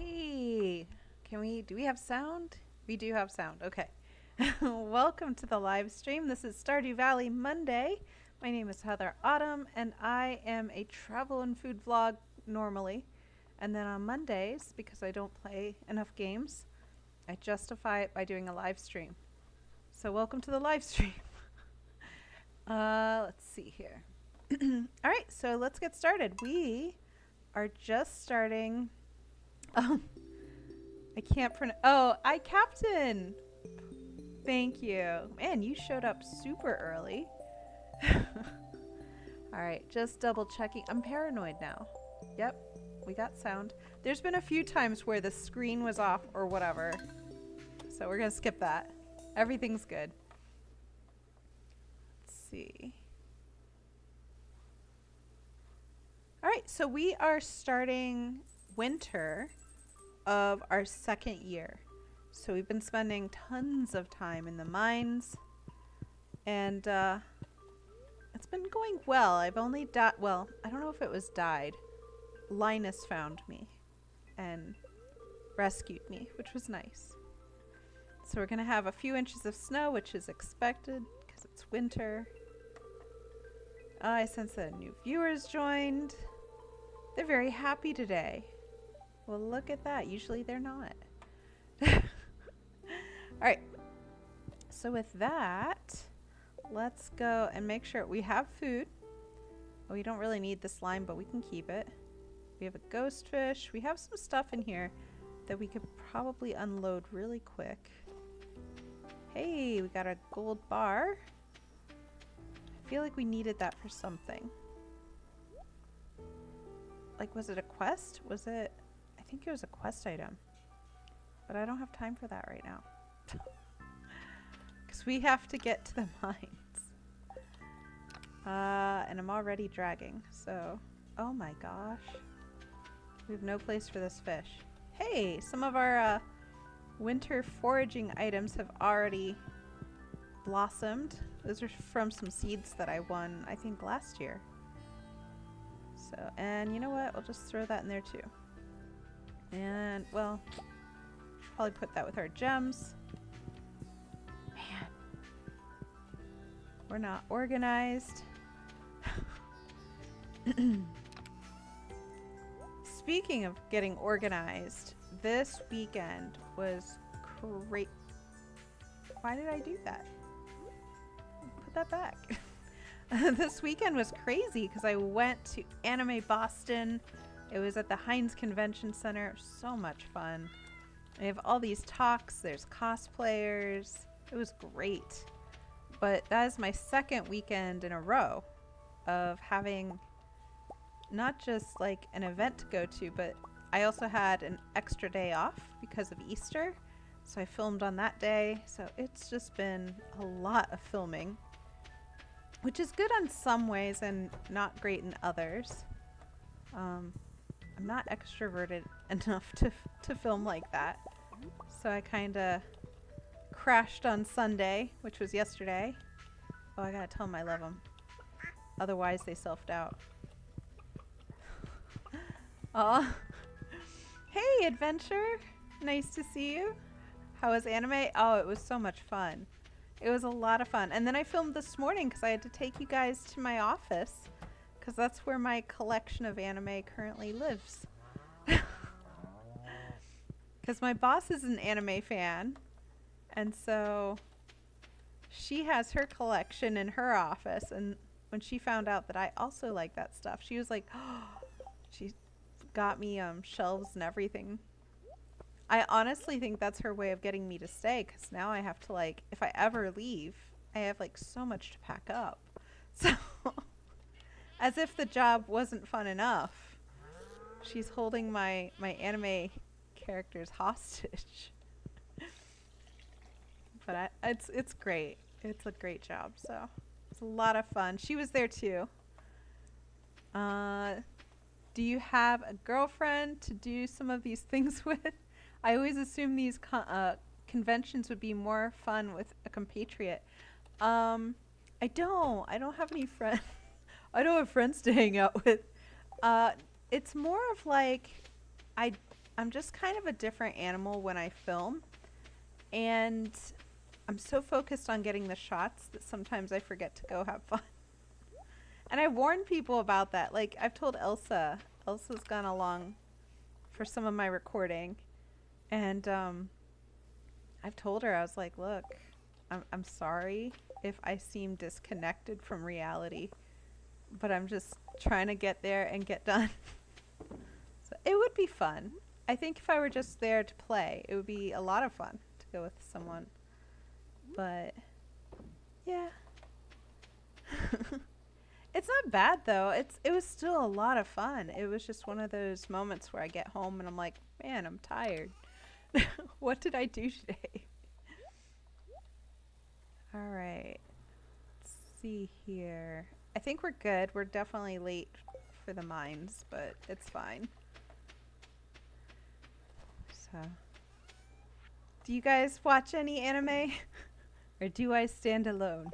Hey, do we have sound? We do have sound. Okay. Welcome to the live stream. This is Stardew Valley Monday. My name is Heather Autumn and I am a travel and food vlog normally. And then on Mondays, because I don't play enough games, I justify it by doing a live stream. So welcome to the live stream. Let's see here. All right, so let's get started. We are just starting. I can't pronounce. Oh, Captain. Thank you. Man, you showed up super early. All right, just double checking. I'm paranoid now. Yep, we got sound. There's been a few times where the screen was off or whatever. So we're going to skip that. Everything's good. Let's see. All right, so we are starting winter of our second year. So we've been spending tons of time in the mines, and it's been going well. I've only died. Well, I don't know if it was died. Linus found me and rescued me, which was nice. So we're gonna have a few inches of snow, which is expected because it's winter. I sense that new viewers joined. They're very happy today. Well, look at that. Usually they're not. All right. So with that, let's go and make sure we have food. We don't really need the slime, but we can keep it. We have a ghost fish. We have some stuff in here that we could probably unload really quick. Hey, we got a gold bar. I feel like we needed that for something. Like, was it a quest? Was it... I think it was a quest item. But I don't have time for that right now. Because we have to get to the mines. And I'm already dragging, so... Oh my gosh. We have no place for this fish. Hey, some of our winter foraging items have already blossomed. Those are from some seeds that I won, I think, last year. So, and you know what? I'll just throw that in there too. And, well, probably put that with our gems. Man. We're not organized. Speaking of getting organized, this weekend was great. Why did I do that? Put that back. This weekend was crazy because I went to Anime Boston. It was at the Heinz Convention Center. It was so much fun. I have all these talks. There's cosplayers. It was great. But that is my second weekend in a row of having not just like an event to go to, but I also had an extra day off because of Easter. So I filmed on that day. So it's just been a lot of filming, which is good on some ways and not great in others. I'm not extroverted enough to film like that. So I kind of crashed on Sunday, which was yesterday. Oh, I gotta tell them I love them. Otherwise, they self-doubt. Aw. Hey, Adventure. Nice to see you. How was anime? Oh, it was so much fun. It was a lot of fun. And then I filmed this morning because I had to take you guys to my office because that's where my collection of anime currently lives. Because my boss is an anime fan, and so she has her collection in her office. And when she found out that I also like that stuff, she was like, oh, she got me shelves and everything. I honestly think that's her way of getting me to stay, because now I have to, like, if I ever leave, I have like so much to pack up. So as if the job wasn't fun enough, she's holding my anime characters hostage. But it's great. It's a great job. So it's a lot of fun. She was there too. Do you have a girlfriend to do some of these things with? I always assume these conventions would be more fun with a compatriot. I don't have any friends. I don't have friends to hang out with. It's more of like, I I'm just kind of a different animal when I film, and I'm so focused on getting the shots that sometimes I forget to go have fun. And I warn people about that. Like, I've told Elsa. Elsa's gone along for some of my recording, and I've told her, I was like, look, I'm sorry if I seem disconnected from reality, but I'm just trying to get there and get done. So it would be fun. I think if I were just there to play, it would be a lot of fun to go with someone. But yeah. It's not bad though. It was still a lot of fun. It was just one of those moments where I get home and I'm like, man, I'm tired. What did I do today? All right. Let's see here. I think we're good. We're definitely late for the mines, but it's fine. So, do you guys watch any anime? Or do I stand alone?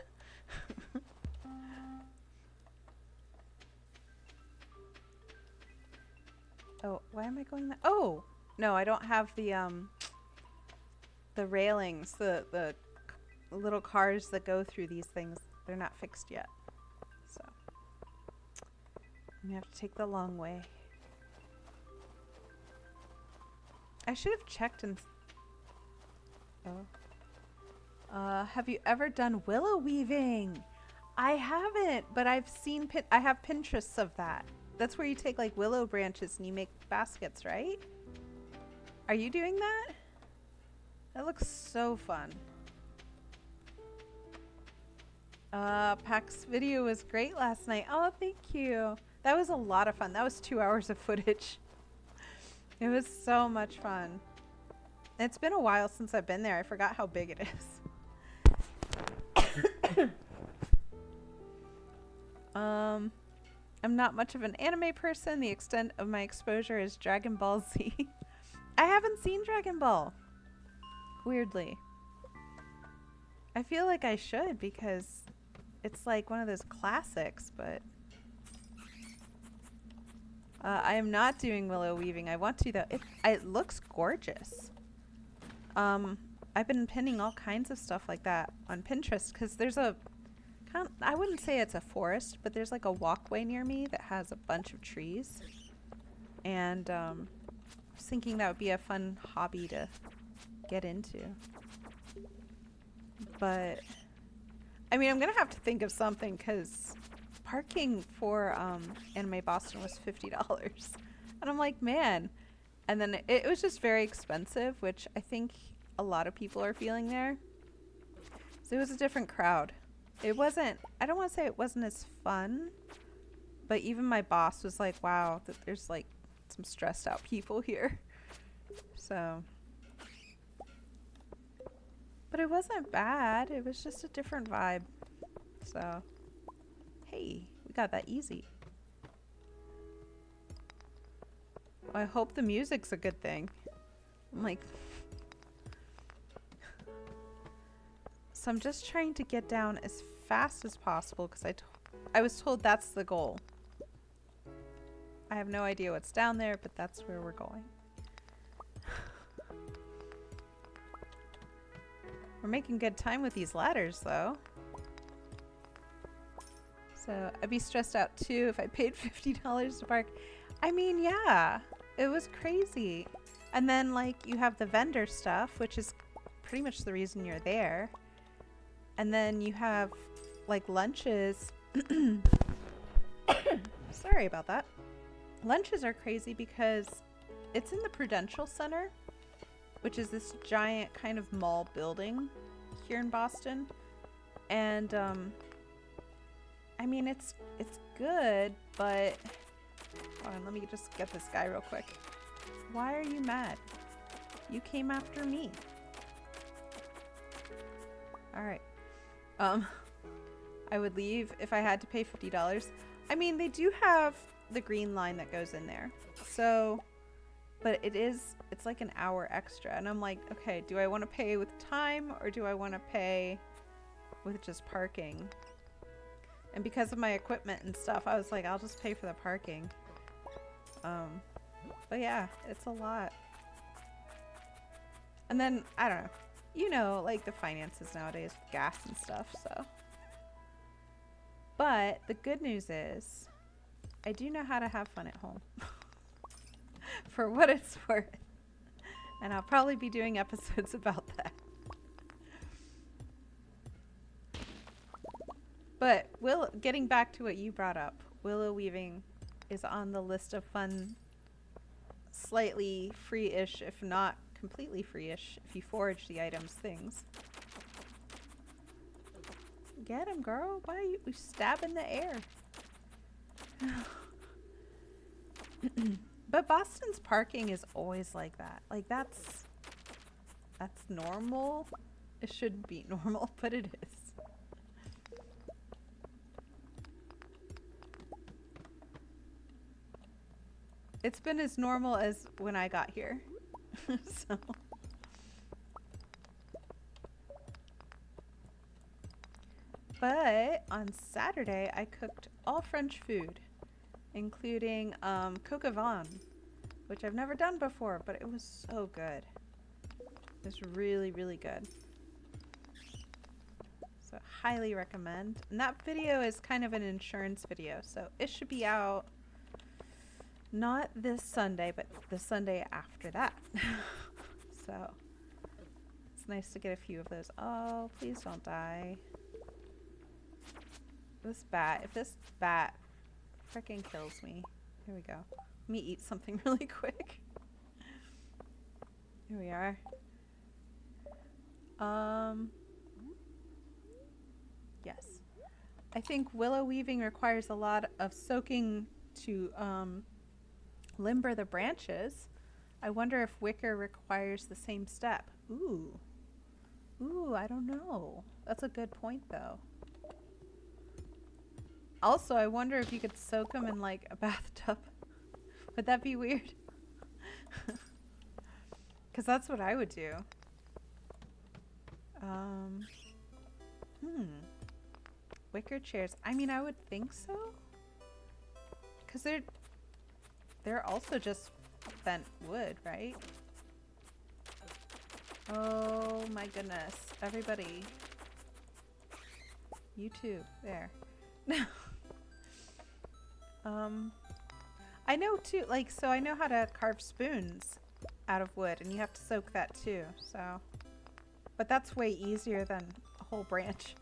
Oh, why am I going that? Oh, no, I don't have the railings, the little cars that go through these things. They're not fixed yet. So, I'm gonna have to take the long way. I should have checked and... Oh. Have you ever done willow weaving? I haven't, but I've seen I have Pinterests of that. That's where you take like willow branches and you make baskets, right? Are you doing that? That looks so fun. Pax's video was great last night. Oh, thank you. That was a lot of fun. That was 2 hours of footage. It was so much fun. It's been a while since I've been there. I forgot how big it is. I'm not much of an anime person. The extent of my exposure is Dragon Ball Z. I haven't seen Dragon Ball. Weirdly. I feel like I should because it's like one of those classics, but I am not doing willow weaving. I want to though. It looks gorgeous. I've been pinning all kinds of stuff like that on Pinterest because there's I wouldn't say it's a forest, but there's like a walkway near me that has a bunch of trees. And I was thinking that would be a fun hobby to get into. But, I mean, I'm going to have to think of something because parking for Anime Boston was $50. And I'm like, man. And then it was just very expensive, which I think a lot of people are feeling there. So it was a different crowd. It wasn't, I don't want to say it wasn't as fun, but even my boss was like, wow, that there's like some stressed out people here. So, but it wasn't bad. It was just a different vibe. So, hey, we got that easy. Well, I hope the music's a good thing. I'm like... So I'm just trying to get down as fast as possible because I was told that's the goal. I have no idea what's down there, but that's where we're going. We're making good time with these ladders, though. So I'd be stressed out, too, if I paid $50 to park. I mean, yeah, it was crazy. And then, like, you have the vendor stuff, which is pretty much the reason you're there. And then you have, like, lunches. Sorry about that. Lunches are crazy because it's in the Prudential Center, which is this giant kind of mall building here in Boston. And, I mean, it's good, but... Hold on, let me just get this guy real quick. Why are you mad? You came after me. Alright. I would leave if I had to pay $50. I mean, they do have the green line that goes in there. So, but it's like an hour extra. And I'm like, okay, do I want to pay with time or do I want to pay with just parking? And because of my equipment and stuff, I was like, I'll just pay for the parking. But yeah, it's a lot. And then, I don't know. You know, like the finances nowadays, gas and stuff, so. But the good news is, I do know how to have fun at home. For what it's worth. And I'll probably be doing episodes about that. But getting back to what you brought up, willow weaving is on the list of fun, slightly free-ish, if not completely free-ish, if you forage the items things. Get him, girl. Why are you stabbing the air? But Boston's parking is always like that. Like that's normal. It shouldn't be normal, but it is. It's been as normal as when I got here. So. But on Saturday, I cooked all French food, including coq au vin, which I've never done before, but it was so good. It was really, really good. So highly recommend. And that video is kind of an insurance video, so it should be out not this Sunday, but the Sunday after that. So it's nice to get a few of those. Oh, please don't die. This bat, if this bat freaking kills me. Here we go. Let me eat something really quick. Here we are. Yes. I think willow weaving requires a lot of soaking to limber the branches. I wonder if wicker requires the same step. Ooh. Ooh, I don't know. That's a good point though. Also, I wonder if you could soak them in like a bathtub. Would that be weird? Because that's what I would do. Wicker chairs. I mean, I would think so. Because they're also just bent wood, right? Oh my goodness. Everybody. You too. There. I know too, like, so I know how to carve spoons out of wood, and you have to soak that too, so. But that's way easier than a whole branch.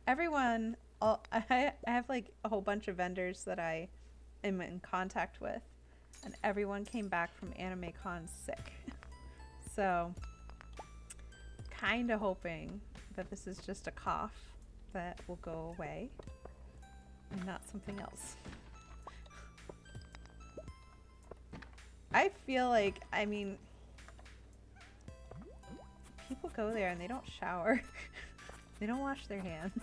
Everyone, I have like a whole bunch of vendors that I am in contact with, and everyone came back from AnimeCon sick. So, kind of hoping that this is just a cough that will go away and not something else. I feel like, I mean, people go there and they don't shower. They don't wash their hands.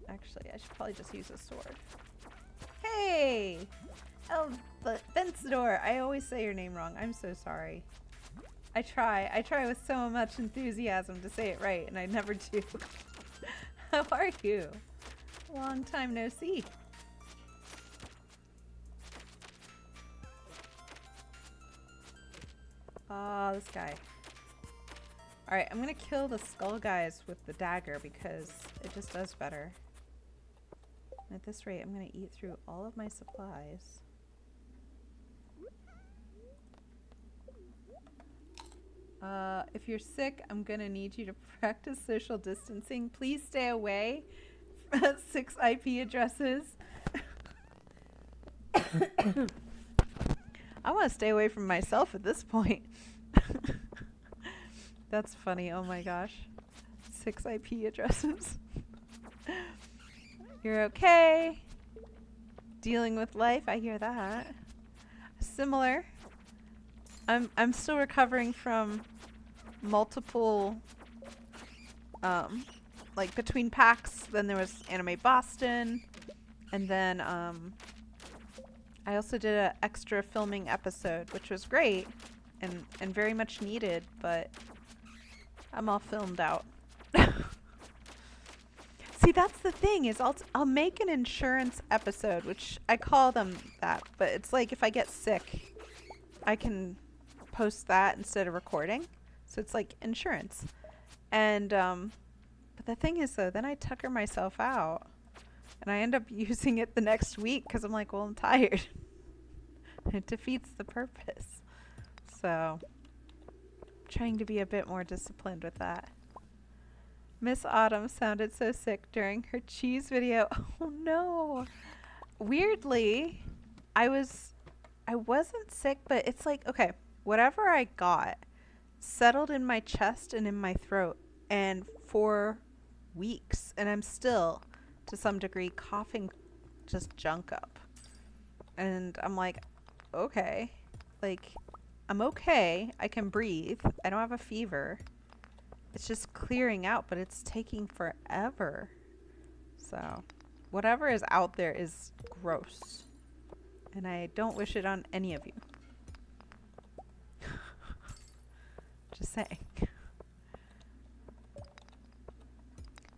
Actually, I should probably just use a sword. Hey! El Vencedor! I always say your name wrong. I'm so sorry. I try with so much enthusiasm to say it right, and I never do. How are you? Long time no see. Oh, this guy. Alright, I'm gonna kill the skull guys with the dagger because it just does better. And at this rate, I'm gonna eat through all of my supplies. If you're sick, I'm gonna need you to practice social distancing. Please stay away from 6 IP addresses. I want to stay away from myself at this point. That's funny. Oh my gosh. 6 IP addresses. You're okay. Dealing with life. I hear that. Similar. I'm still recovering from multiple like between packs. Then there was Anime Boston, and then I also did an extra filming episode, which was great and very much needed, but I'm all filmed out. See, that's the thing is I'll make an insurance episode, which I call them that, but it's like if I get sick, I can post that instead of recording. So it's like insurance. And but the thing is though, then I tucker myself out and I end up using it the next week because I'm like, well, I'm tired. It defeats the purpose. So trying to be a bit more disciplined with that. Miss Autumn sounded so sick during her cheese video. Oh no. Weirdly, I wasn't sick, but it's like, okay, whatever I got settled in my chest and in my throat and for weeks, and I'm still to some degree coughing just junk up. And I'm like, okay, like I'm okay. I can breathe. I don't have a fever. It's just clearing out, but it's taking forever. So whatever is out there is gross. And I don't wish it on any of you. Just saying.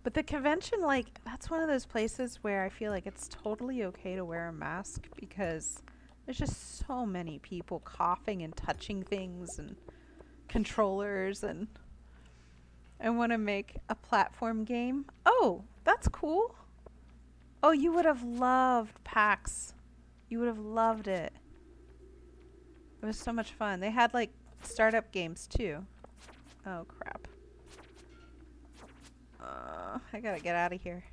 But the convention, like, that's one of those places where I feel like it's totally okay to wear a mask because there's just so many people coughing and touching things and controllers, and I want to make a platform game. Oh, that's cool. Oh, you would have loved PAX. You would have loved it. It was so much fun. They had like startup games too. Oh crap. I gotta get out of here.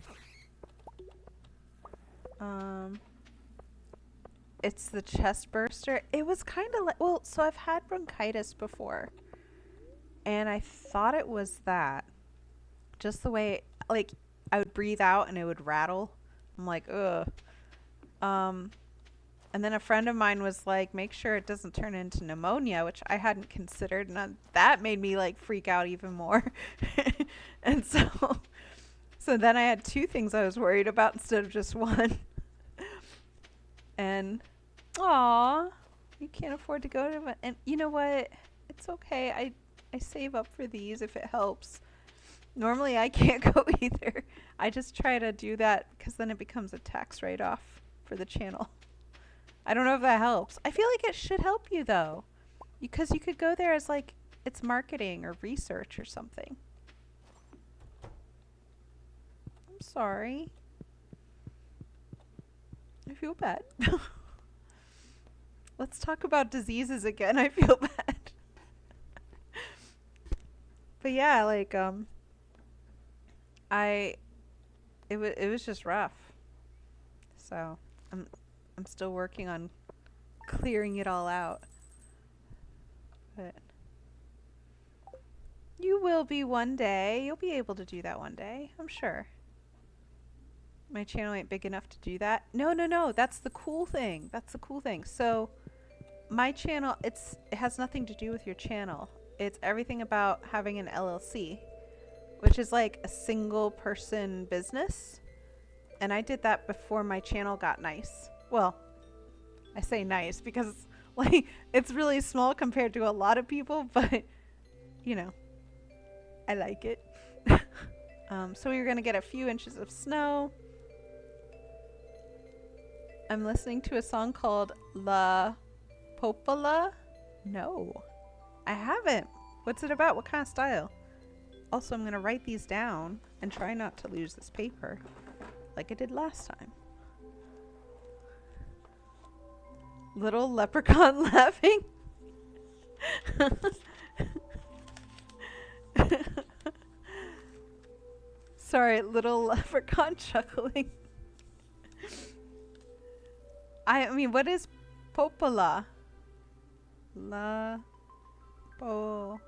It's the chest burster. It was kind of like, well, so I've had bronchitis before. And I thought it was that. Just the way, like, I would breathe out and it would rattle. I'm like, ugh. And then a friend of mine was like, make sure it doesn't turn into pneumonia, which I hadn't considered. And that made me, like, freak out even more. And so then I had two things I was worried about instead of just one. And, aw, you can't afford to go to, and you know what? It's okay. I save up for these if it helps. Normally I can't go either. I just try to do that because then it becomes a tax write-off for the channel. I don't know if that helps. I feel like it should help you though, because you could go there as like it's marketing or research or something. I'm sorry. I feel bad. Let's talk about diseases again. I feel bad. But yeah, like it was just rough. So I'm still working on clearing it all out. But you will be one day. You'll be able to do that one day, I'm sure. My channel ain't big enough to do that. No. That's the cool thing. That's the cool thing. So my channel, it has nothing to do with your channel. It's everything about having an LLC, which is like a single person business. And I did that before my channel got nice. Well, I say nice because like it's really small compared to a lot of people, but you know, I like it. So we were going to get a few inches of snow. I'm listening to a song called La Popola. No, I haven't. What's it about? What kind of style? Also, I'm going to write these down and try not to lose this paper like I did last time. Little leprechaun laughing. Sorry, little leprechaun chuckling. I mean, what is popola? La popola.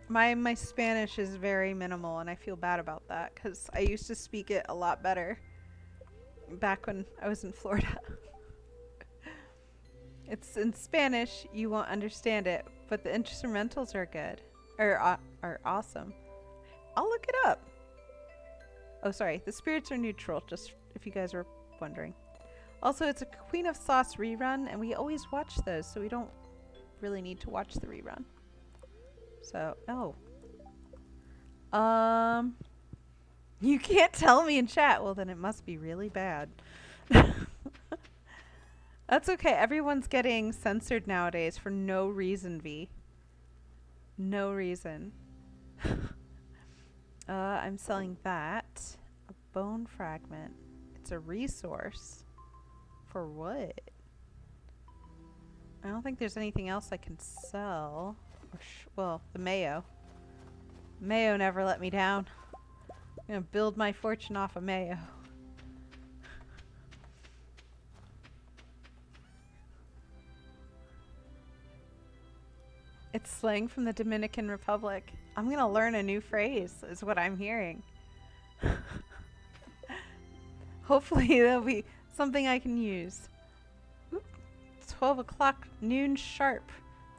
My Spanish is very minimal, and I feel bad about that because I used to speak it a lot better back when I was in Florida. It's in Spanish, you won't understand it, but the instrumentals are good, or are awesome. I'll look it up. Oh, sorry, the spirits are neutral, just if you guys were wondering. Also, it's a Queen of Sauce rerun, and we always watch those, so we don't really need to watch the rerun. So, oh. You can't tell me in chat. Well, then it must be really bad. That's okay. Everyone's getting censored nowadays for no reason, V. No reason. I'm selling that. A bone fragment. It's a resource. For what? I don't think there's anything else I can sell. Well, the mayo. Mayo never let me down. I'm gonna build my fortune off of mayo. It's slang from the Dominican Republic. I'm gonna learn a new phrase, is what I'm hearing. Hopefully there'll be something I can use. Oop, 12 o'clock, noon sharp.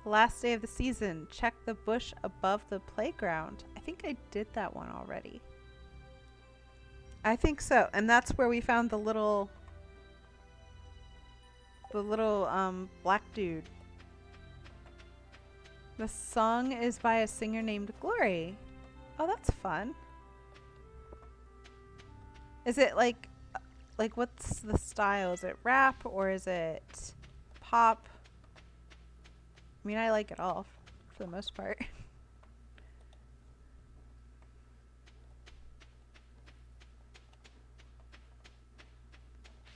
The last day of the season. Check the bush above the playground. I think I did that one already. I think so. And that's where we found the little black dude. The song is by a singer named Glory. Oh, that's fun. Is it like what's the style? Is it rap or is it pop? I mean, I like it all for the most part.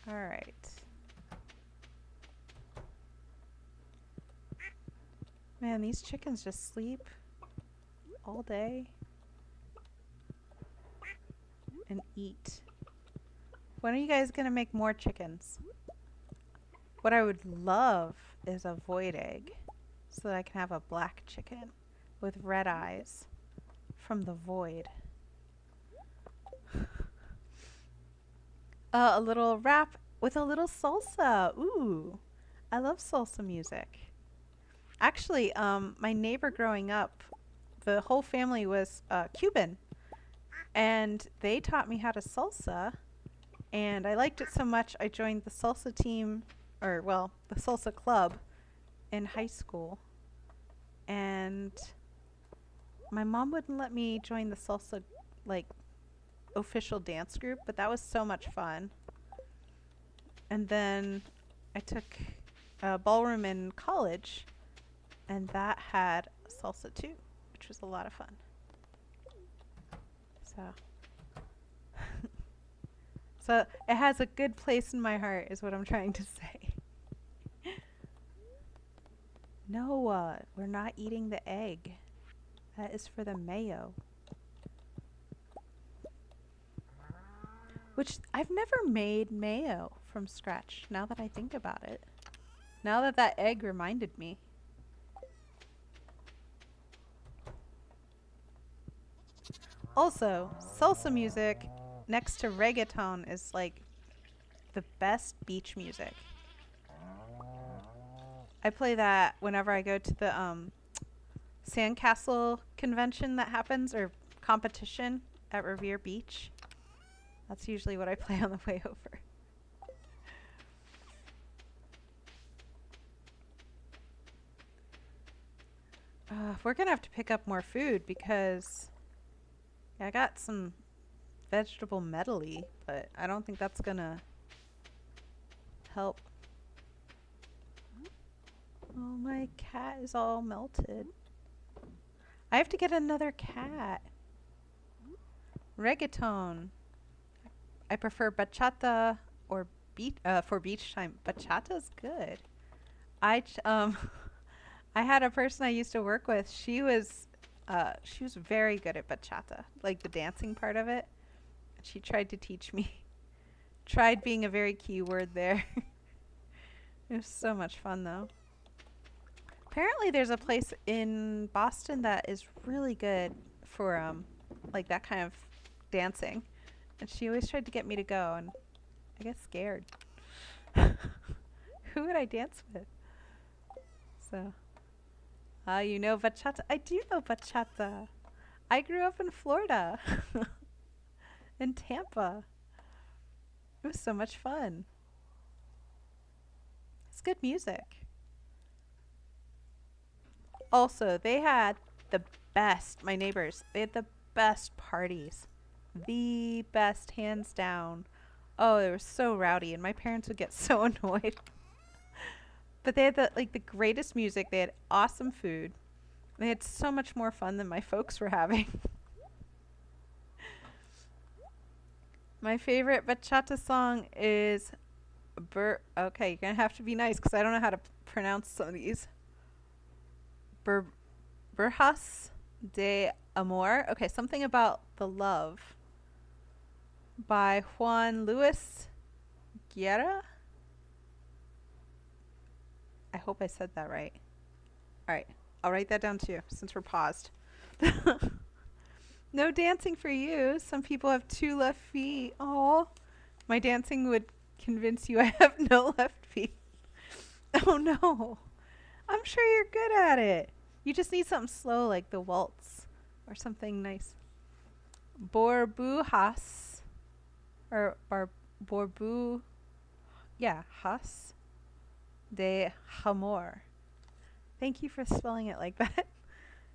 All right. Man, these chickens just sleep all day and eat. When are you guys gonna make more chickens? What I would love is a void egg so that I can have a black chicken with red eyes from the void. A little rap with a little salsa. Ooh, I love salsa music. Actually, my neighbor growing up, the whole family was Cuban, and they taught me how to salsa, and I liked it so much I joined the salsa team, or well, the salsa club in high school, and my mom wouldn't let me join the salsa, like, official dance group, but that was so much fun. And then I took ballroom in college, and that had salsa too, which was a lot of fun. So it has a good place in my heart is what I'm trying to say. No, we're not eating the egg. That is for the mayo. Which I've never made mayo from scratch, now that I think about it. Now that that egg reminded me. Also, salsa music next to reggaeton is like the best beach music. I play that whenever I go to the sandcastle convention that happens, or competition at Revere Beach. That's usually what I play on the way over. We're gonna have to pick up more food because I got some vegetable medley, but I don't think that's gonna help. Oh, my cat is all melted. I have to get another cat. Reggaeton. I prefer bachata or for beach time. Bachata's good. I had a person I used to work with. She was very good at bachata, like the dancing part of it. She tried to teach me. Tried being a very key word there. It was so much fun though. Apparently there's a place in Boston that is really good for like that kind of dancing. And she always tried to get me to go, and I get scared. Who would I dance with? So, you know bachata? I do know bachata. I grew up in Florida. In Tampa. It was so much fun. It's good music. Also, they had the best. My neighbors, they had the best parties. The best, hands down. Oh, they were so rowdy, and my parents would get so annoyed. But they had the greatest music. They had awesome food. They had so much more fun than my folks were having. My favorite bachata song is okay, you're gonna have to be nice because I don't know how to pronounce some of these. Burjas de Amor. Okay, something about the love by Juan Luis Guerra. I hope I said that right. All right, I'll write that down too since we're paused. No dancing for you. Some people have 2 left feet. Oh, my dancing would convince you I have no left feet. Oh no. I'm sure you're good at it. You just need something slow like the waltz or something nice. Borbujas or Borbu, yeah, has de Hamor. Thank you for spelling it like that.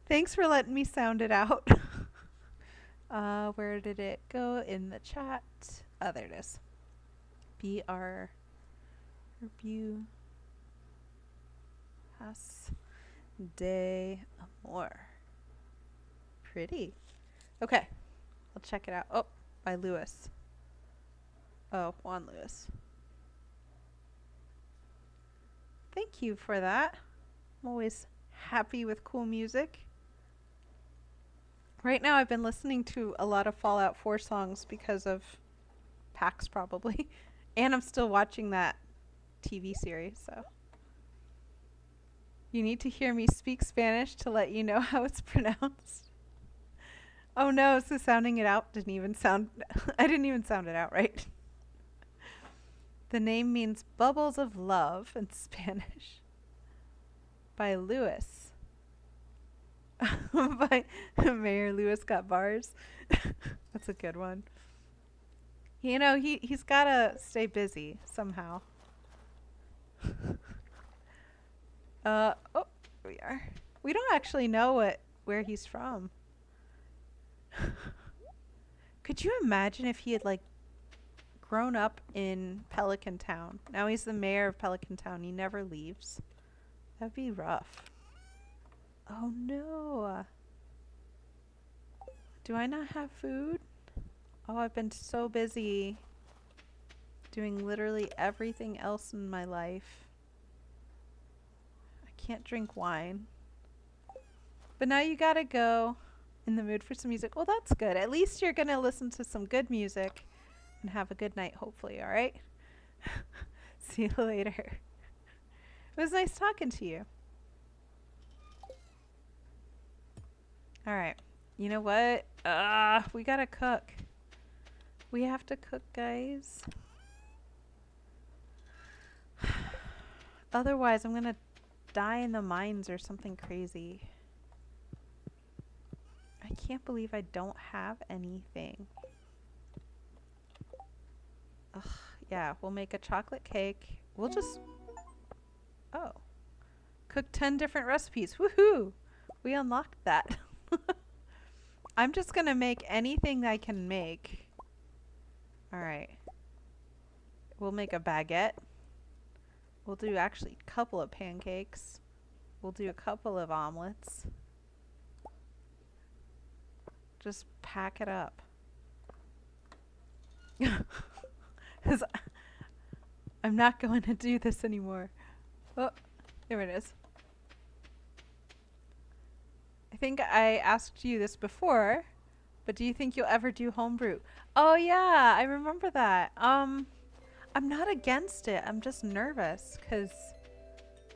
Thanks for letting me sound it out. Where did it go in the chat? Oh, there it is. BR review has de amor. Pretty. Okay, I'll check it out. Oh, by Lewis. Oh, Juan Lewis. Thank you for that. I'm always happy with cool music. Right now I've been listening to a lot of Fallout 4 songs because of PAX probably. And I'm still watching that TV series, so. You need to hear me speak Spanish to let you know how it's pronounced. Oh no, so sounding it out didn't even sound, I didn't even sound it out right. The name means bubbles of love in Spanish. By Lewis. By Mayor Lewis got bars. That's a good one. You know, he's gotta stay busy somehow. Oh, here we are. We don't actually know where he's from. Could you imagine if he had grown up in Pelican Town? Now he's the mayor of Pelican Town. He never leaves. That'd be rough. Oh no. Do I not have food? Oh, I've been so busy doing literally everything else in my life. I can't drink wine. But now you gotta go in the mood for some music. Well, that's good. At least you're gonna listen to some good music and have a good night, hopefully, alright? See you later. It was nice talking to you. Alright. You know what? We gotta cook. We have to cook, guys. Otherwise, I'm gonna die in the mines or something crazy. I can't believe I don't have anything. Ugh, yeah, we'll make a chocolate cake. We'll just... Oh. Cook 10 different recipes. Woohoo! We unlocked that. I'm just gonna make anything I can make. Alright. We'll make a baguette. We'll do actually a couple of pancakes. We'll do a couple of omelets. Just pack it up. I'm not going to do this anymore. Oh, there it is. I think I asked you this before, but do you think you'll ever do homebrew? Oh yeah, I remember that. I'm not against it. I'm just nervous because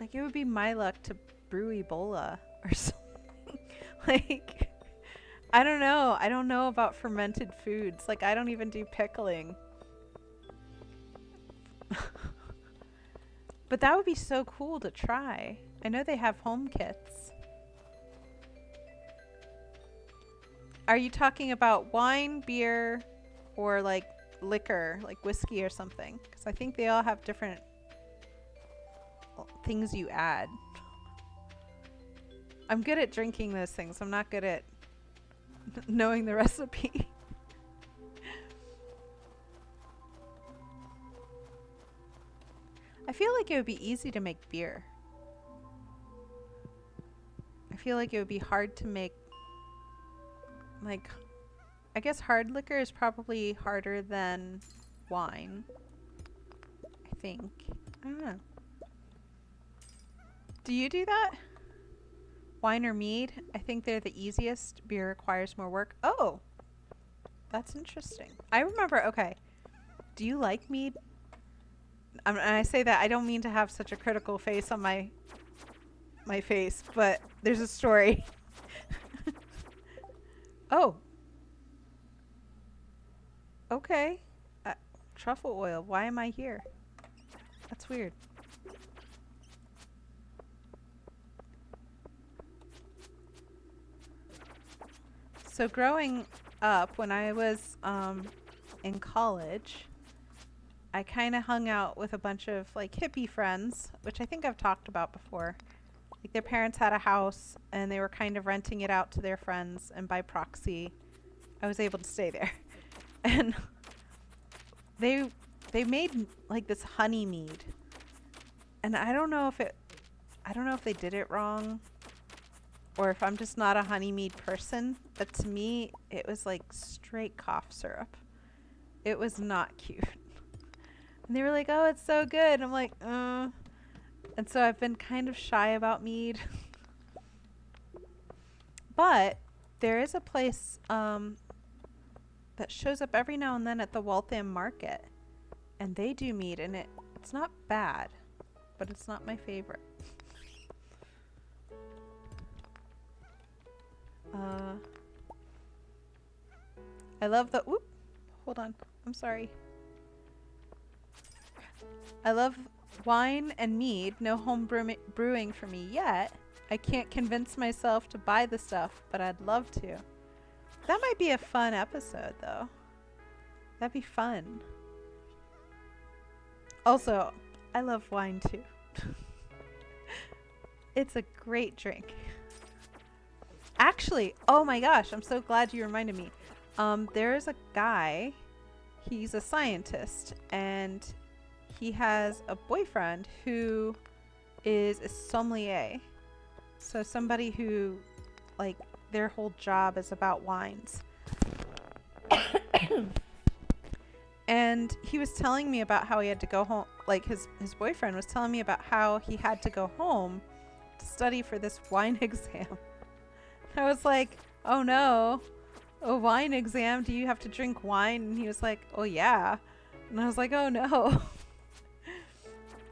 it would be my luck to brew Ebola or something. I don't know. I don't know about fermented foods. I don't even do pickling. But that would be so cool to try. I know they have home kits. Are you talking about wine, beer, or liquor, like whiskey or something? Because I think they all have different things you add. I'm good at drinking those things. I'm not good at knowing the recipe. I feel like it would be easy to make beer. I feel like it would be hard to make, like, I guess hard liquor is probably harder than wine. I think. I don't know. Do you do that? Wine or mead? I think they're the easiest. Beer requires more work. Oh, that's interesting. I remember, okay. Do you like mead? And I say that, I don't mean to have such a critical face on my face, but there's a story. Oh. Okay. Truffle oil. Why am I here? That's weird. So growing up, when I was in college, I kind of hung out with a bunch of like hippie friends, which I think I've talked about before. Like their parents had a house and they were kind of renting it out to their friends, and by proxy, I was able to stay there. And they made like this honey mead. And I don't know if they did it wrong or if I'm just not a honey mead person, but to me it was like straight cough syrup. It was not cute. And they were like, "Oh, it's so good." I'm like, And so I've been kind of shy about mead. But there is a place that shows up every now and then at the Waltham Market. And they do mead, and it's not bad, but it's not my favorite. I love the... Oop! Hold on. I'm sorry. I love wine and mead. No home brewing for me yet. I can't convince myself to buy the stuff, but I'd love to. That might be a fun episode, though. That'd be fun. Also, I love wine, too. It's a great drink. Actually, oh my gosh, I'm so glad you reminded me. There's a guy, he's a scientist, and he has a boyfriend who is a sommelier. So somebody who, like, their whole job is about wines. And he was telling me about how he had to go home, like his boyfriend was telling me about how he had to go home to study for this wine exam. I was like, "Oh no, a wine exam? Do you have to drink wine?" And he was like, "Oh yeah." And I was like, "Oh no."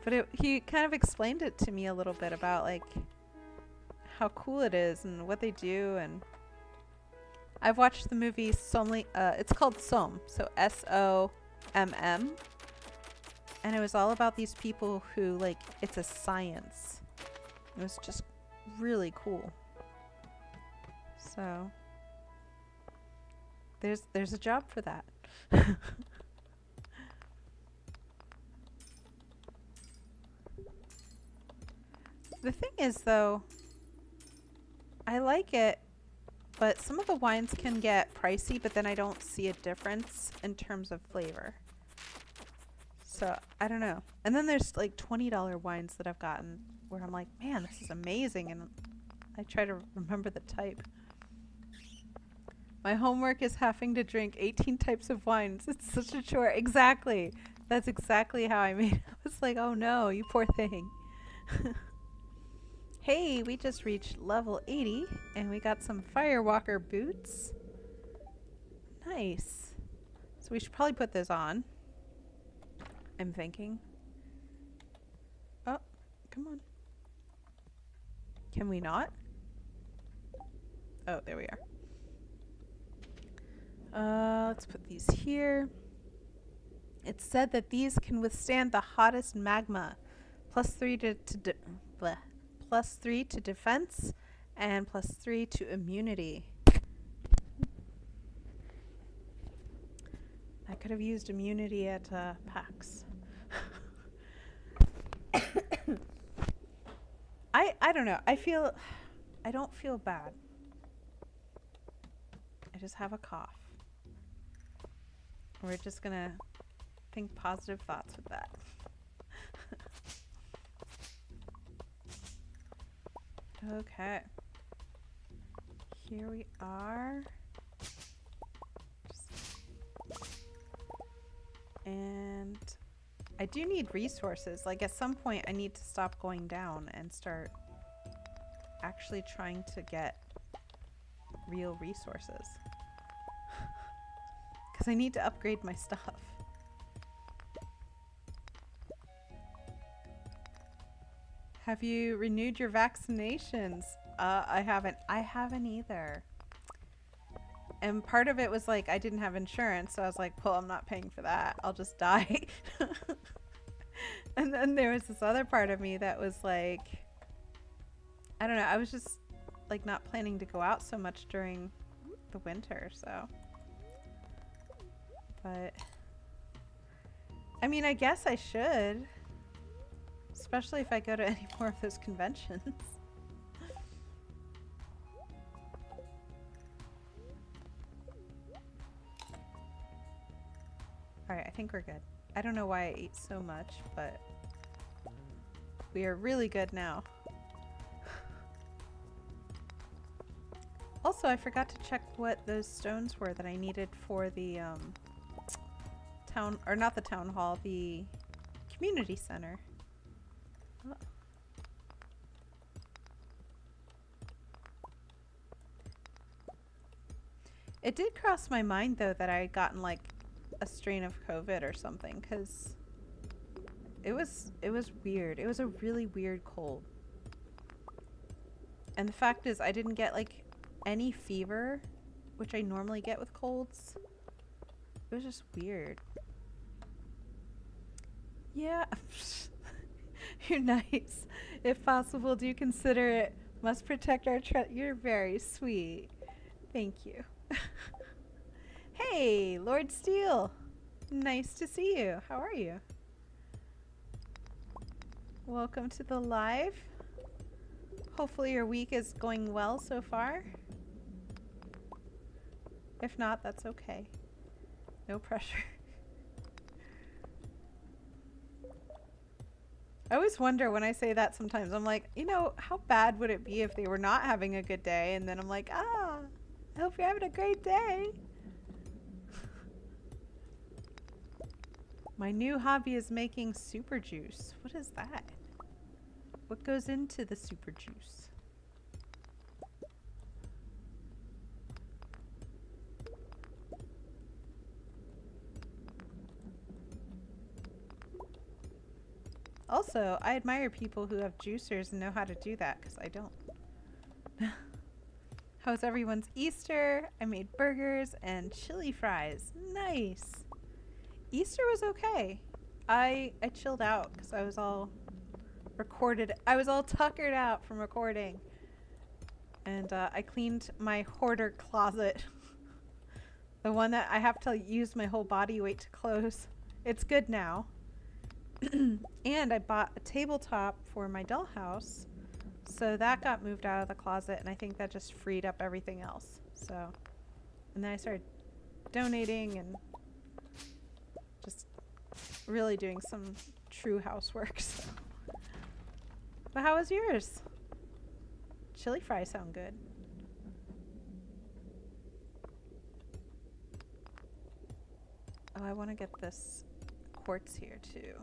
But he kind of explained it to me a little bit about like how cool it is and what they do. And I've watched the movie it's called Somm, so SOMM, and it was all about these people who, like, it's a science. It was just really cool. So there's a job for that. The thing is, though, I like it, but some of the wines can get pricey, but then I don't see a difference in terms of flavor. So, I don't know. And then there's like $20 wines that I've gotten where I'm like, "Man, this is amazing." And I try to remember the type. My homework is having to drink 18 types of wines. It's such a chore. Exactly. That's exactly how I made it. I was like, "Oh no, you poor thing." Hey, we just reached level 80 and we got some Firewalker boots. Nice. So we should probably put this on, I'm thinking. Oh, come on. Can we not? Oh, there we are. Let's put these here. It said that these can withstand the hottest magma. +3 to defense and +3 to immunity. I could have used immunity at PAX. I don't know. I feel I don't feel bad. I just have a cough. We're just gonna think positive thoughts with that. Okay. Here we are. And I do need resources. Like at some point I need to stop going down and start actually trying to get real resources. Because I need to upgrade my stuff. Have you renewed your vaccinations? I haven't. I haven't either. And part of it was like I didn't have insurance, so I was like, well, I'm not paying for that. I'll just die. And then there was this other part of me that was like, I don't know, I was just like not planning to go out so much during the winter, so. But I mean, I guess I should. Especially if I go to any more of those conventions. Alright, I think we're good. I don't know why I ate so much, but we are really good now. Also, I forgot to check what those stones were that I needed for the town, or not the town hall, the community center. Oh. It did cross my mind though that I had gotten like a strain of COVID or something, because it was weird. It was a really weird cold. And the fact is I didn't get like any fever, which I normally get with colds. It was just weird. Yeah. You're nice. If possible, do consider it. Must protect our You're very sweet. Thank you. Hey, Lord Steele. Nice to see you. How are you? Welcome to the live. Hopefully your week is going well so far. If not, that's okay. No pressure. I always wonder when I say that sometimes. I'm like, you know, how bad would it be if they were not having a good day? And then I'm like, I hope you're having a great day. My new hobby is making super juice. What is that? What goes into the super juice? Also, I admire people who have juicers and know how to do that, because I don't. How's everyone's Easter? I made burgers and chili fries. Nice. Easter was okay. I chilled out because I was all recorded. I was all tuckered out from recording. And I cleaned my hoarder closet. The one that I have to use my whole body weight to close. It's good now. And I bought a tabletop for my dollhouse, so that got moved out of the closet, and I think that just freed up everything else. So, and then I started donating and just really doing some true housework. So. But how was yours? Chili fries sound good. Oh, I want to get this quartz here too.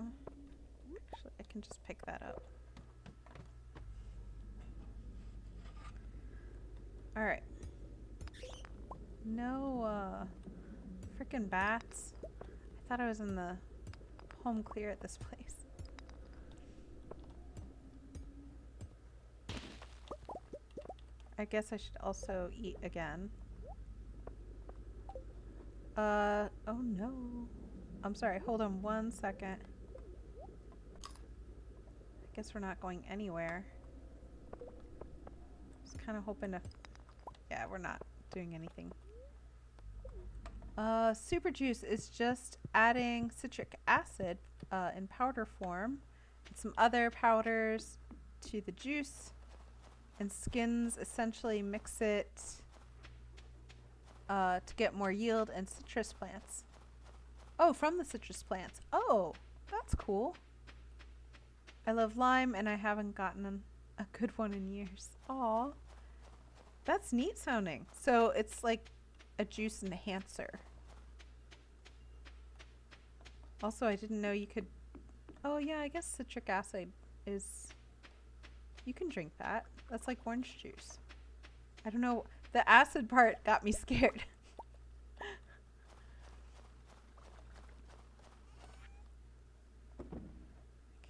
Actually, I can just pick that up. All right. No frickin' bats. I thought I was in the home clear at this place. I guess I should also eat again. Oh no. I'm sorry, hold on 1 second. I guess we're not going anywhere. Just kind of hoping to... Yeah, we're not doing anything. Super juice is just adding citric acid in powder form and some other powders to the juice, And skins essentially mix it to get more yield, and citrus plants. Oh, from the citrus plants. Oh, that's cool. I love lime, and I haven't gotten a good one in years. Aw, that's neat sounding. So it's like a juice enhancer. Also, I didn't know you could... Oh yeah, I guess citric acid is... You can drink that. That's like orange juice. I don't know. The acid part got me scared.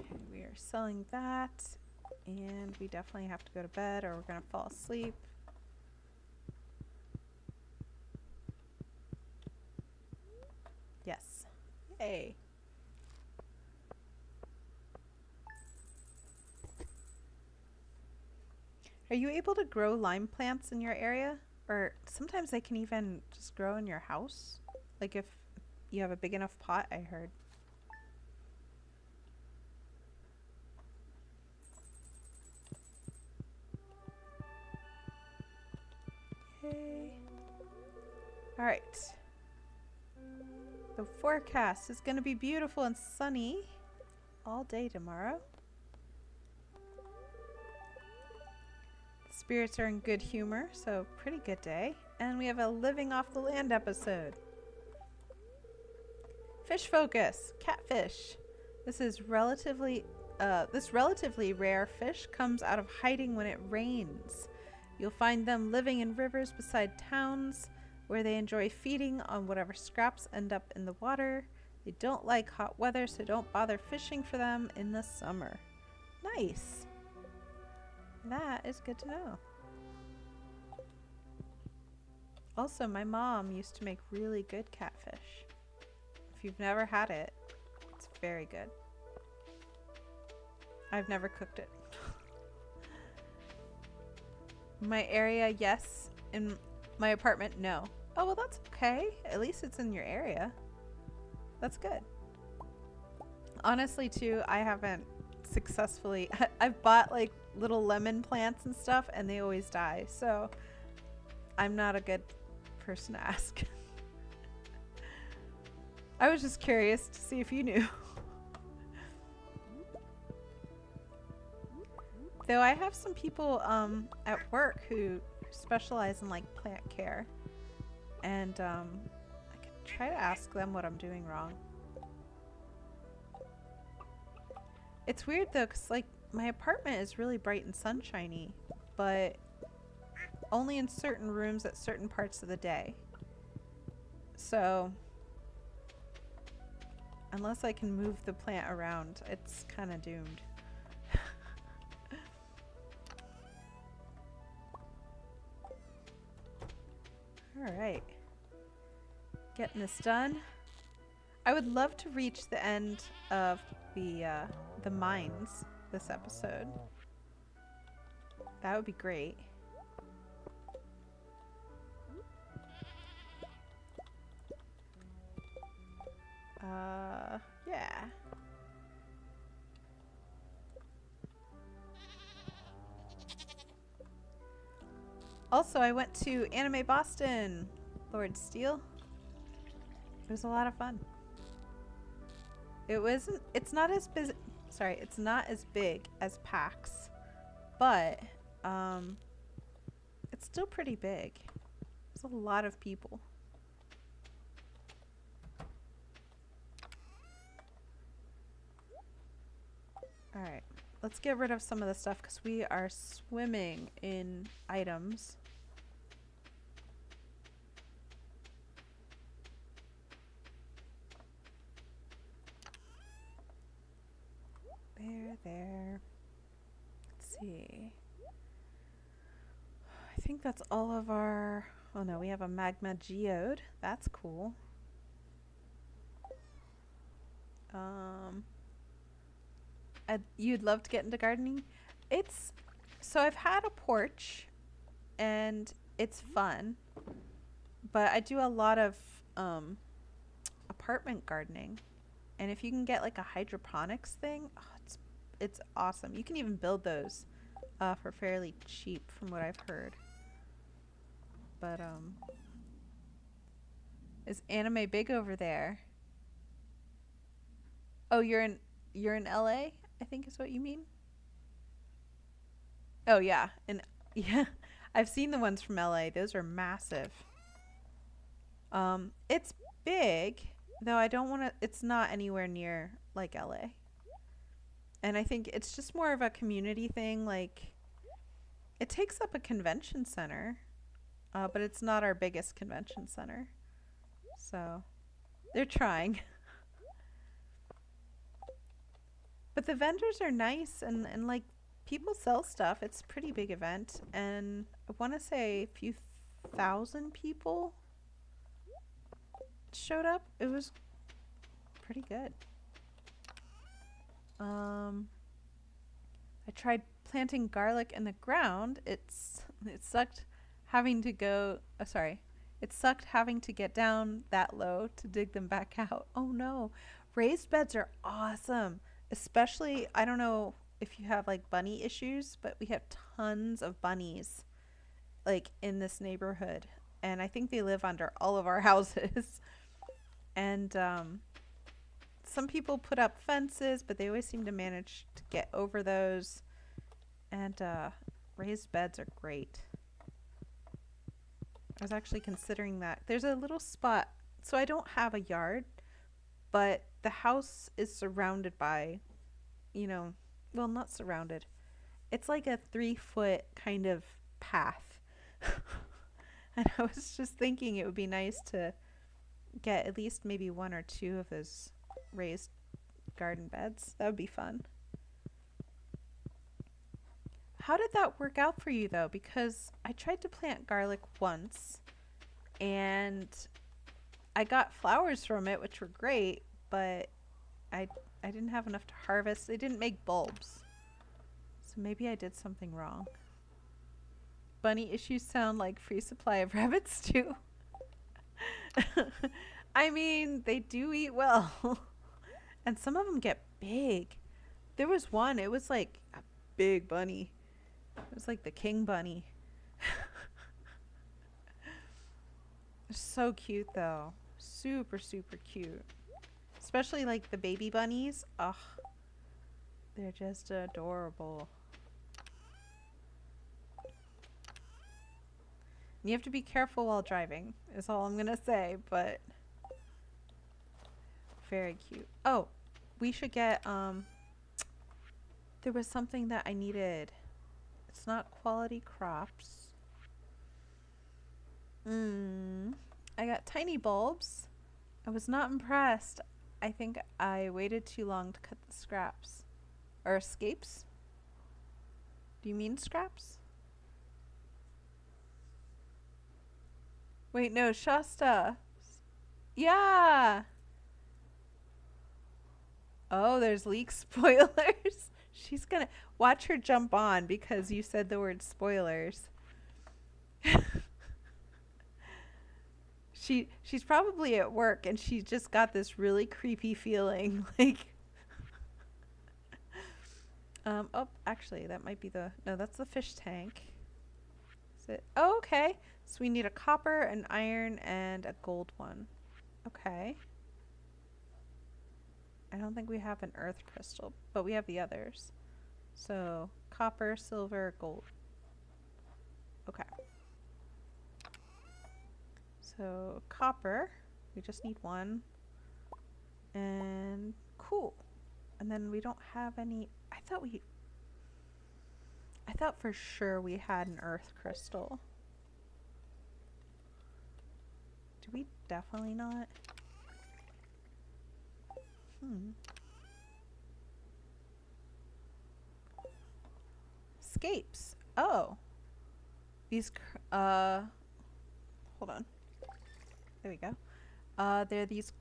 Okay, we are selling that. And we definitely have to go to bed or we're going to fall asleep. Yes. Yay. Are you able to grow lime plants in your area? Or sometimes they can even just grow in your house? Like if you have a big enough pot, I heard. Yay. Alright. The forecast is going to be beautiful and sunny all day tomorrow. Spirits are in good humor, so pretty good day. And we have a living off the land episode. Fish focus, catfish. This relatively rare fish comes out of hiding when it rains. You'll find them living in rivers beside towns where they enjoy feeding on whatever scraps end up in the water. They don't like hot weather, so don't bother fishing for them in the summer. Nice. That is good to know. Also, my mom used to make really good catfish. If you've never had it, it's very good. I've never cooked it. My area, yes. In my apartment, no. Oh, well, that's okay. At least it's in your area. That's good. Honestly, too, I haven't successfully... I've bought, like, little lemon plants and stuff, and they always die. So, I'm not a good person to ask. I was just curious to see if you knew. Though I have some people at work who specialize in like plant care, and I could try to ask them what I'm doing wrong. It's weird though, because like my apartment is really bright and sunshiny, but only in certain rooms at certain parts of the day. So unless I can move the plant around, it's kind of doomed. Alright. Getting this done. I would love to reach the end of the mines this episode. That would be great. Yeah. Also, I went to Anime Boston, Lord Steel. It was a lot of fun. It's not as busy, sorry, it's not as big as PAX, but it's still pretty big. There's a lot of people. Alright, let's get rid of some of the stuff because we are swimming in items. There. Let's see. I think that's all of our... Oh no, we have a magma geode. That's cool. You'd love to get into gardening? So I've had a porch and it's fun, but I do a lot of apartment gardening, and if you can get like a hydroponics thing, oh, it's awesome. You can even build those for fairly cheap from what I've heard. But is anime big over there? Oh, you're in LA, I think is what you mean? Oh yeah. And yeah. I've seen the ones from LA. Those are massive. It's big, though I don't want to it's not anywhere near like LA. And I think it's just more of a community thing, like it takes up a convention center, but it's not our biggest convention center. So, they're trying. But the vendors are nice and like people sell stuff. It's a pretty big event and I want to say a few thousand people showed up. It was pretty good. I tried planting garlic in the ground. It sucked having to go, sorry. It sucked having to get down that low to dig them back out. Oh no. Raised beds are awesome. Especially, I don't know if you have like bunny issues, but we have tons of bunnies like in this neighborhood. And I think they live under all of our houses. And some people put up fences, but they always seem to manage to get over those. And raised beds are great. I was actually considering that. There's a little spot. So I don't have a yard, but the house is surrounded by, well, not surrounded. It's like a 3-foot kind of path. And I was just thinking it would be nice to get at least maybe one or two of those raised garden beds. That would be fun. How did that work out for you though? Because I tried to plant garlic once and I got flowers from it, which were great, but I didn't have enough to harvest. They didn't make bulbs. So maybe I did something wrong. Bunny issues sound like free supply of rabbits too. I mean, they do eat well. And some of them get big. There was one, it was like a big bunny. It was like the king bunny. So cute though. Super, super cute. Especially like the baby bunnies. Ugh. They're just adorable. You have to be careful while driving, is all I'm gonna say, but very cute. Oh, we should get, there was something that I needed. It's not quality crops. I got tiny bulbs. I was not impressed. I think I waited too long to cut the scraps. Or escapes? Do you mean scraps? Wait, no, Shasta. Yeah. Oh, there's leak spoilers. She's gonna watch her jump on because you said the word spoilers. She's probably at work and she just got this really creepy feeling like oh, actually that might be no, that's the fish tank. Is it? Oh, okay. So we need a copper, an iron, and a gold one. Okay. I don't think we have an earth crystal, but we have the others. So copper, silver, gold. Okay. So copper, we just need one. And cool. And then we don't have any, I thought for sure we had an earth crystal. Do we definitely not? Escapes. Oh. These, hold on. There we go. They're these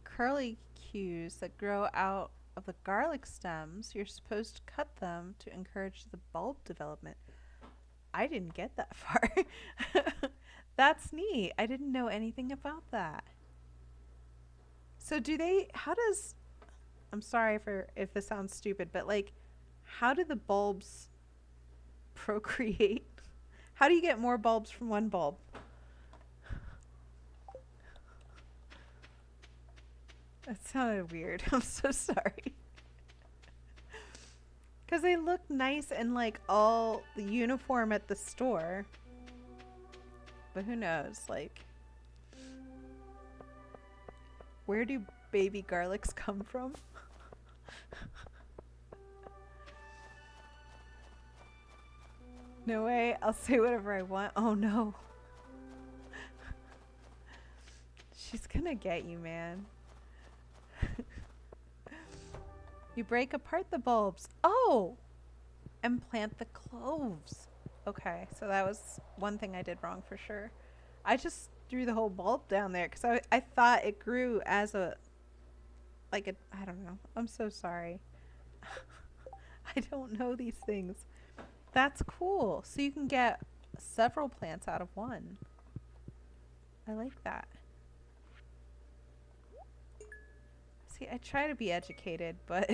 curly cues that grow out of the garlic stems. You're supposed to cut them to encourage the bulb development. I didn't get that far. That's neat. I didn't know anything about that. So I'm sorry if this sounds stupid, but like, how do the bulbs procreate. How do you get more bulbs from one bulb? That sounded weird. I'm so sorry. Because they look nice and like all the uniform at the store. But who knows? Like, where do baby garlics come from? No way. I'll say whatever I want. Oh no. She's gonna get you, man. You break apart the bulbs. Oh! And plant the cloves. Okay, so that was one thing I did wrong for sure. I just threw the whole bulb down there because I thought it grew as a, like a, I don't know. I'm so sorry. I don't know these things. That's cool. So you can get several plants out of one. I like that. See, I try to be educated, but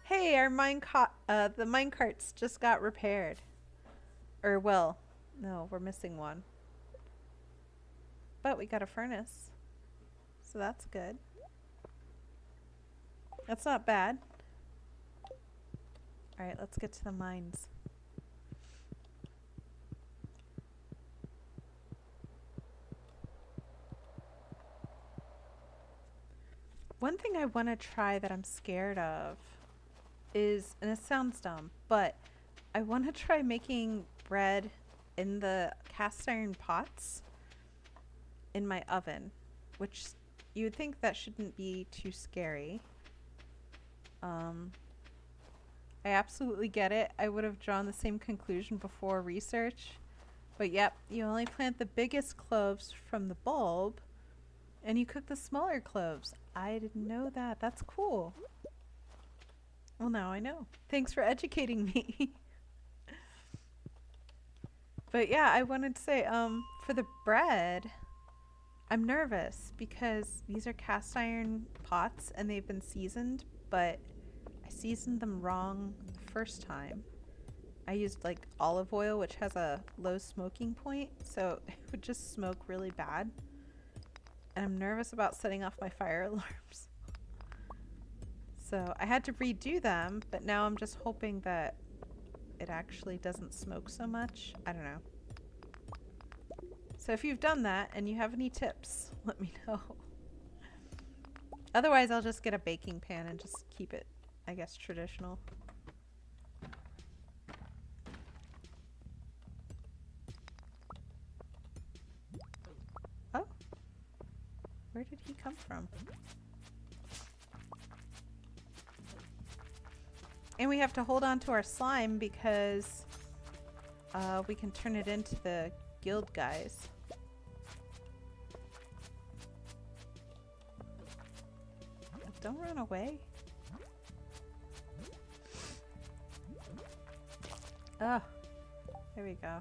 hey, our the minecarts just got repaired. Or well, no, we're missing one. But we got a furnace. So that's good. That's not bad. Alright, let's get to the mines. One thing I want to try that I'm scared of is, and it sounds dumb, but I want to try making bread in the cast iron pots in my oven, which you would think that shouldn't be too scary. I absolutely get it. I would have drawn the same conclusion before research. But yep, you only plant the biggest cloves from the bulb, and you cook the smaller cloves. I didn't know that. That's cool. Well, now I know. Thanks for educating me. But yeah, I wanted to say, for the bread, I'm nervous because these are cast iron pots and they've been seasoned, but I seasoned them wrong the first time. I used like olive oil, which has a low smoking point, so it would just smoke really bad. And I'm nervous about setting off my fire alarms. So I had to redo them, but now I'm just hoping that it actually doesn't smoke so much. I don't know. So if you've done that and you have any tips, let me know. Otherwise, I'll just get a baking pan and just keep it, I guess, traditional. Oh, where did he come from? And we have to hold on to our slime because we can turn it into the guild guys. Don't run away. Oh, there we go.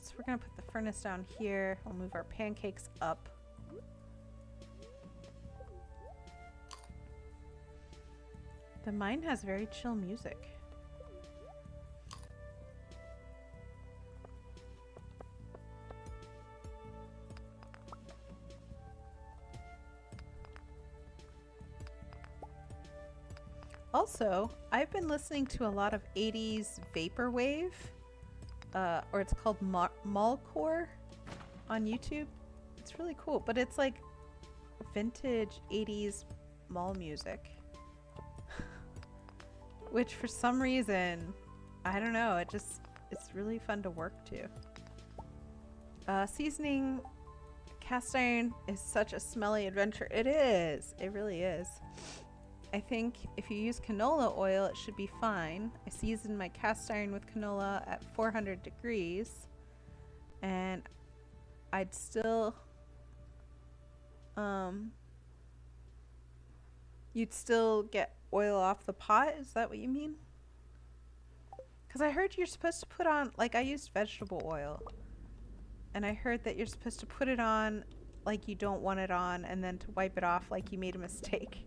So we're gonna put the furnace down here. We'll move our pancakes up. The mine has very chill music. Also, I've been listening to a lot of 80s vaporwave, or it's called mallcore on YouTube. It's really cool, but it's like vintage 80s mall music. Which for some reason, I don't know, it's really fun to work to. Seasoning cast iron is such a smelly adventure. It is. It really is. I think if you use canola oil, it should be fine. I seasoned my cast iron with canola at 400 degrees. And I'd still... you'd still get oil off the pot? Is that what you mean? Because I heard you're supposed to put on... Like, I used vegetable oil. And I heard that you're supposed to put it on like you don't want it on, and then to wipe it off like you made a mistake.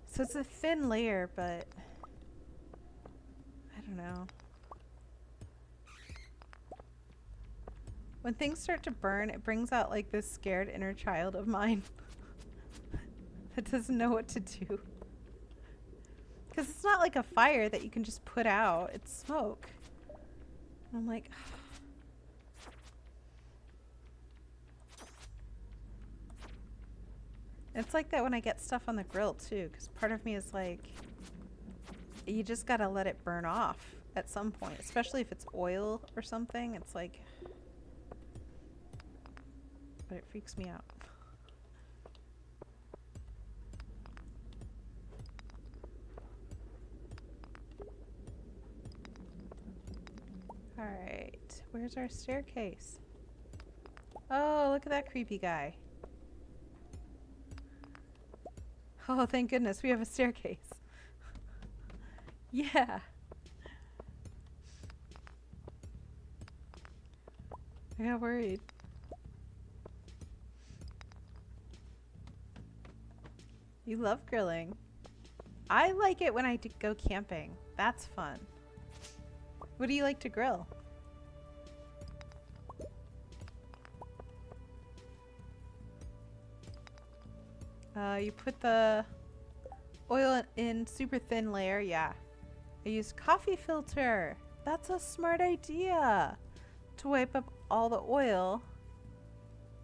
So it's a thin layer, but I don't know. When things start to burn, it brings out like this scared inner child of mine that doesn't know what to do. Because it's not like a fire that you can just put out. It's smoke. And I'm like... It's like that when I get stuff on the grill too. Because part of me is like... You just gotta let it burn off at some point. Especially if it's oil or something. It's like... But it freaks me out. Alright, where's our staircase? Oh, look at that creepy guy. Oh, thank goodness, we have a staircase. Yeah. I got worried. You love grilling. I like it when I go camping. That's fun. What do you like to grill? You put the oil in super thin layer. Yeah. I use coffee filter. That's a smart idea. To wipe up all the oil.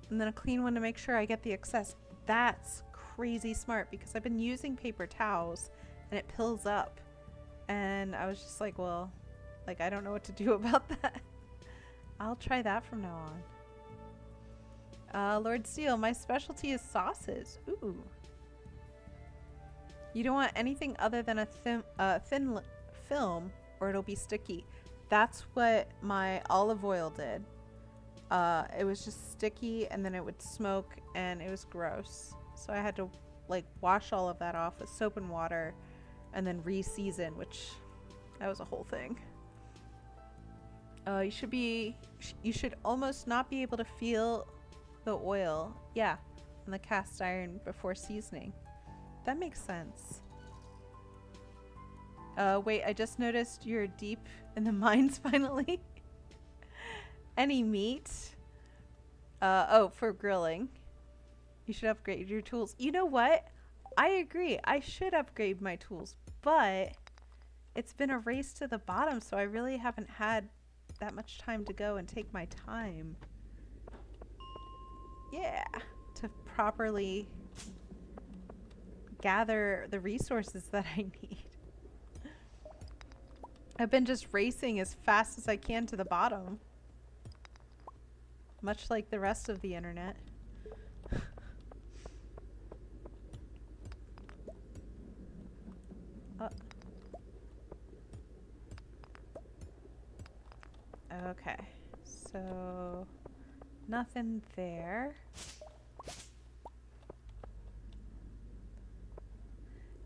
And then a clean one to make sure I get the excess. That's crazy smart because I've been using paper towels and it pills up. And I was just like, well... Like, I don't know what to do about that. I'll try that from now on. Lord Steele, my specialty is sauces. Ooh. You don't want anything other than a thin film or it'll be sticky. That's what my olive oil did. It was just sticky and then it would smoke and it was gross. So I had to like wash all of that off with soap and water and then re-season, which that was a whole thing. You should almost not be able to feel the oil, yeah, on the cast iron before seasoning. That makes sense. Wait, I just noticed you're deep in the mines finally. Any meat? Oh, for grilling. You should upgrade your tools. You know what? I agree. I should upgrade my tools, but it's been a race to the bottom, so I really haven't had that much time to go and take my time. Yeah, to properly gather the resources that I need. I've been just racing as fast as I can to the bottom. Much like the rest of the internet. Okay, so nothing there.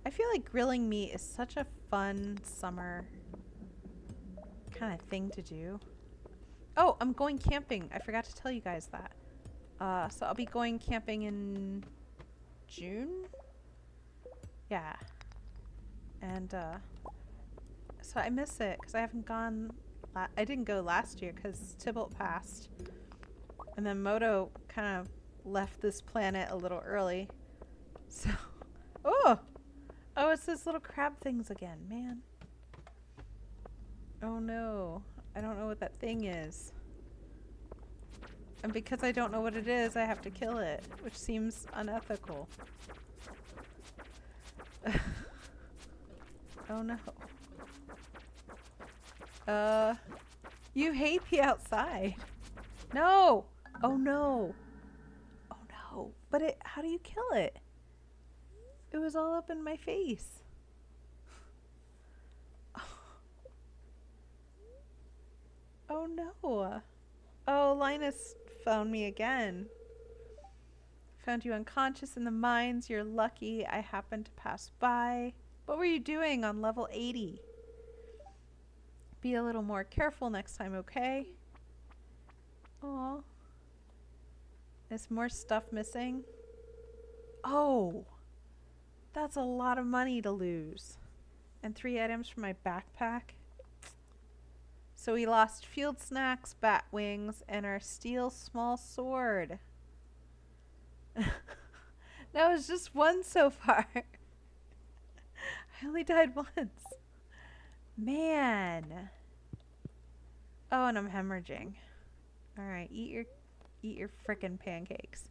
I feel like grilling meat is such a fun summer kind of thing to do. Oh, I'm going camping. I forgot to tell you guys that. So I'll be going camping in June? Yeah. And so I miss it because I haven't gone... I didn't go last year because Tybalt passed. And then Moto kind of left this planet a little early. So... Oh! Oh, it's those little crab things again, man. Oh no. I don't know what that thing is. And because I don't know what it is, I have to kill it, which seems unethical. Oh no. You hate the outside. No! Oh no. Oh no. But it, how do you kill it? It was all up in my face. Oh no. Oh, Linus found me again. Found you unconscious in the mines. You're lucky I happened to pass by. What were you doing on level 80? Be a little more careful next time, okay? Aw. Is more stuff missing? Oh! That's a lot of money to lose. And 3 items from my backpack. So we lost field snacks, bat wings, and our steel small sword. That was just one so far. I only died once. Man. Oh, and I'm hemorrhaging. All right, eat your frickin' pancakes.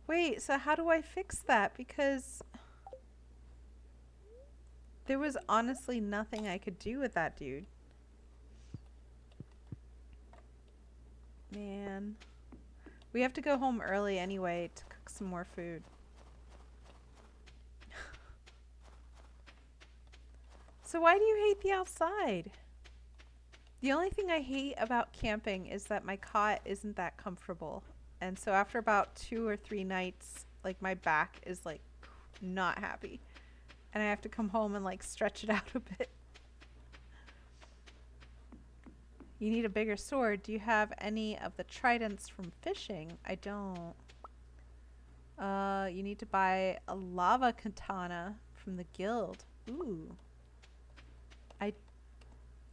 Wait, so how do I fix that? Because there was honestly nothing I could do with that dude. Man. We have to go home early anyway to cook some more food. So why do you hate the outside? The only thing I hate about camping is that my cot isn't that comfortable. And so after about 2 or 3 nights, like my back is like not happy. And I have to come home and like stretch it out a bit. You need a bigger sword. Do you have any of the tridents from fishing? I don't. You need to buy a lava katana from the guild. Ooh.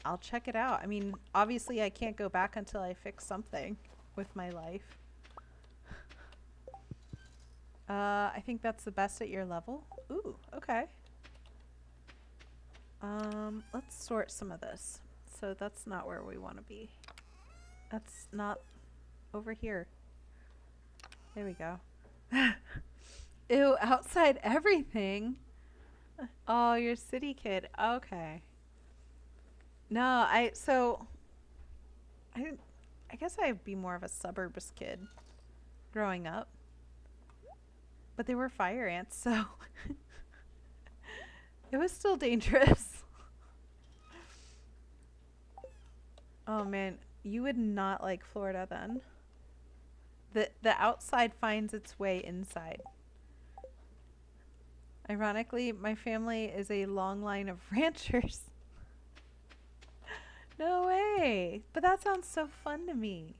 I'll check it out. I mean, obviously I can't go back until I fix something with my life. I think that's the best at your level. Ooh, okay. Let's sort some of this. So that's not where we want to be. That's not over here. There we go. Ew, outside everything. Oh, you're a city kid. Okay. No, I guess I'd be more of a suburbs kid growing up. But there were fire ants, so it was still dangerous. Oh man, you would not like Florida then. The outside finds its way inside. Ironically, my family is a long line of ranchers. No way! But that sounds so fun to me.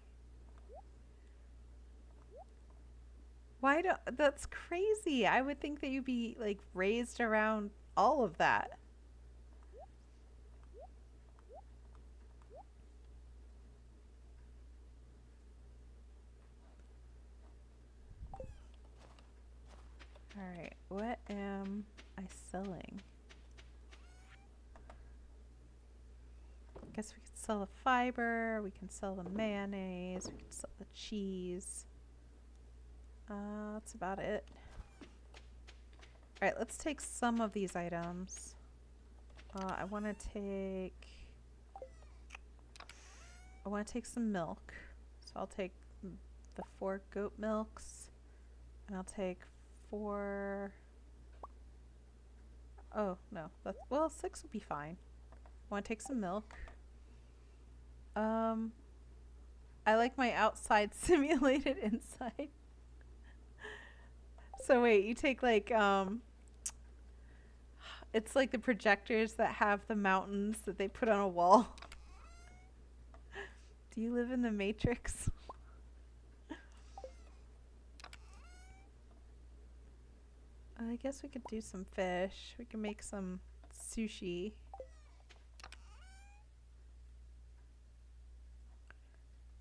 Why do that's crazy. I would think that you'd be like raised around all of that. Alright, what am I selling? Guess we could sell the fiber, we can sell the mayonnaise, we can sell the cheese. That's about it. Alright, let's take some of these items. I want to take some milk. So I'll take the 4 goat milks. And I'll take 4... Oh, no. Well, 6 would be fine. I want to take some milk. I like my outside simulated inside. So wait, you take like, it's like the projectors that have the mountains that they put on a wall. Do you live in the Matrix? I guess we could do some fish. We can make some sushi.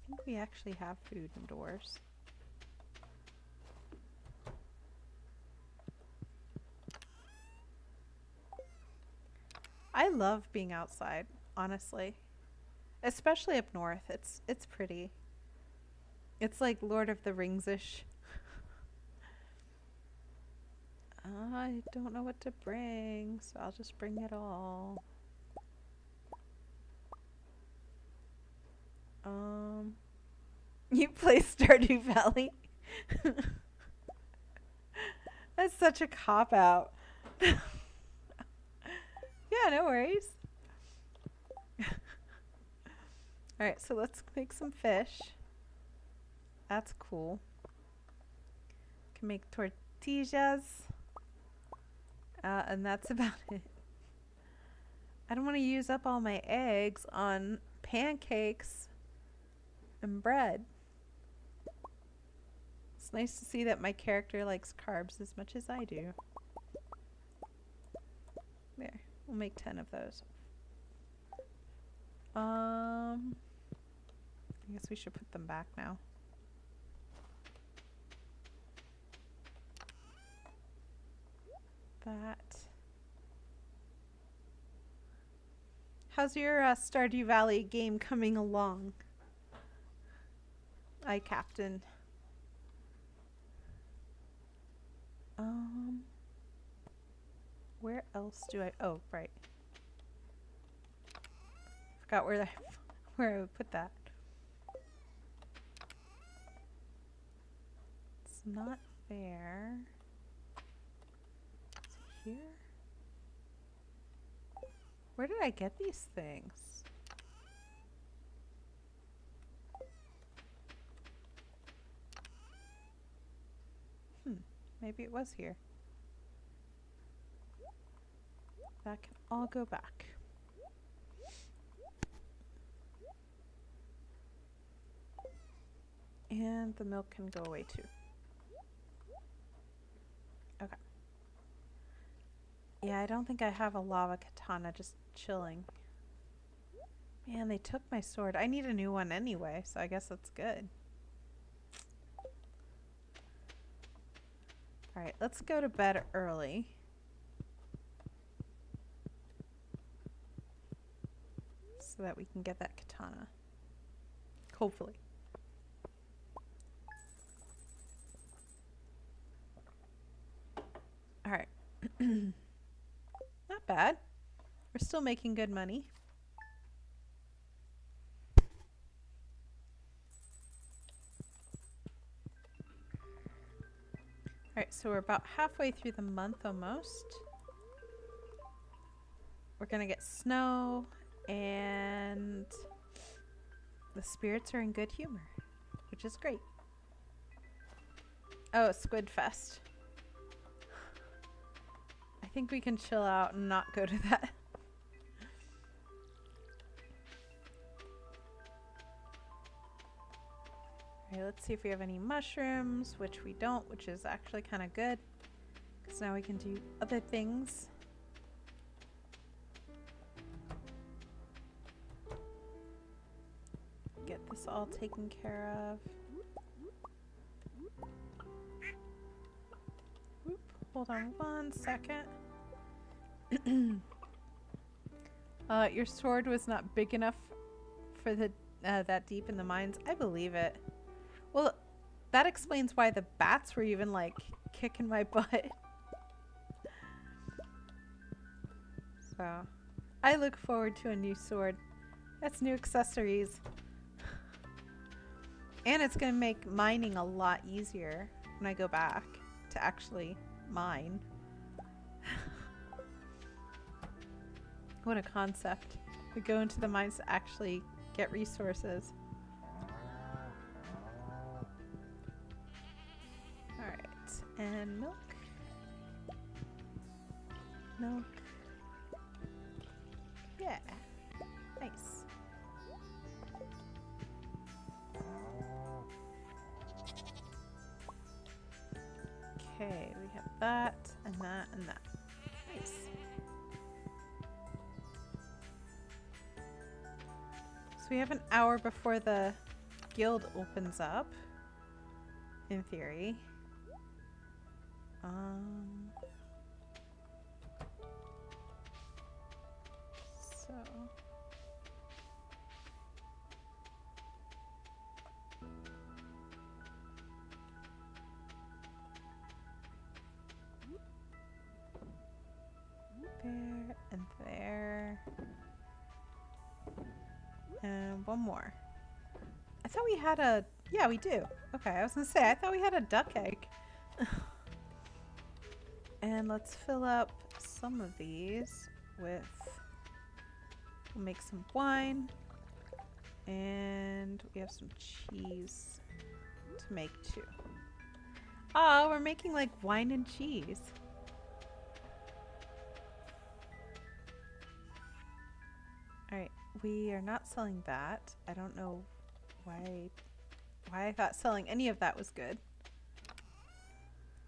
I think we actually have food indoors. I love being outside, honestly. Especially up north. It's pretty. It's like Lord of the Rings-ish. I don't know what to bring, so I'll just bring it all. You play Stardew Valley? That's such a cop-out. Yeah, no worries. Alright, so let's make some fish. That's cool. Can make tortillas. And that's about it. I don't want to use up all my eggs on pancakes and bread. It's nice to see that my character likes carbs as much as I do. There, we'll make 10 of those. I guess we should put them back now. That. How's your Stardew Valley game coming along? Aye, Captain. Where else do I? Oh, right. Forgot where I would put that. It's not there. Is it here? Where did I get these things? Maybe it was here. That can all go back. And the milk can go away too. Okay. Yeah, I don't think I have a lava katana just chilling. Man, they took my sword. I need a new one anyway, so I guess that's good. Alright, let's go to bed early. So that we can get that katana. Hopefully. Alright. Not bad. We're still making good money. Alright, so we're about halfway through the month almost. We're gonna get snow, and the spirits are in good humor, which is great. Oh, Squid Fest. I think we can chill out and not go to that. Alright, let's see if we have any mushrooms, which we don't, which is actually kind of good. Because now we can do other things. Get this all taken care of. Oop, hold on 1 second. Your sword was not big enough for the that deep in the mines. I believe it. Well, that explains why the bats were even like kicking my butt. So, I look forward to a new sword. That's new accessories. And it's going to make mining a lot easier when I go back to actually mine. What a concept. We go into the mines to actually get resources. Alright, and milk. Milk. Yeah. Nice. Okay, we have that, and that, and that. Nice. So we have an hour before the guild opens up, in theory. So... there and there. And one more. I thought we had a... Yeah, we do. Okay, I was gonna say, I thought we had a duck egg. And let's fill up some of these with... We'll make some wine. And we have some cheese to make too. Oh, we're making like wine and cheese. Alright, we are not selling that. I don't know why I thought selling any of that was good.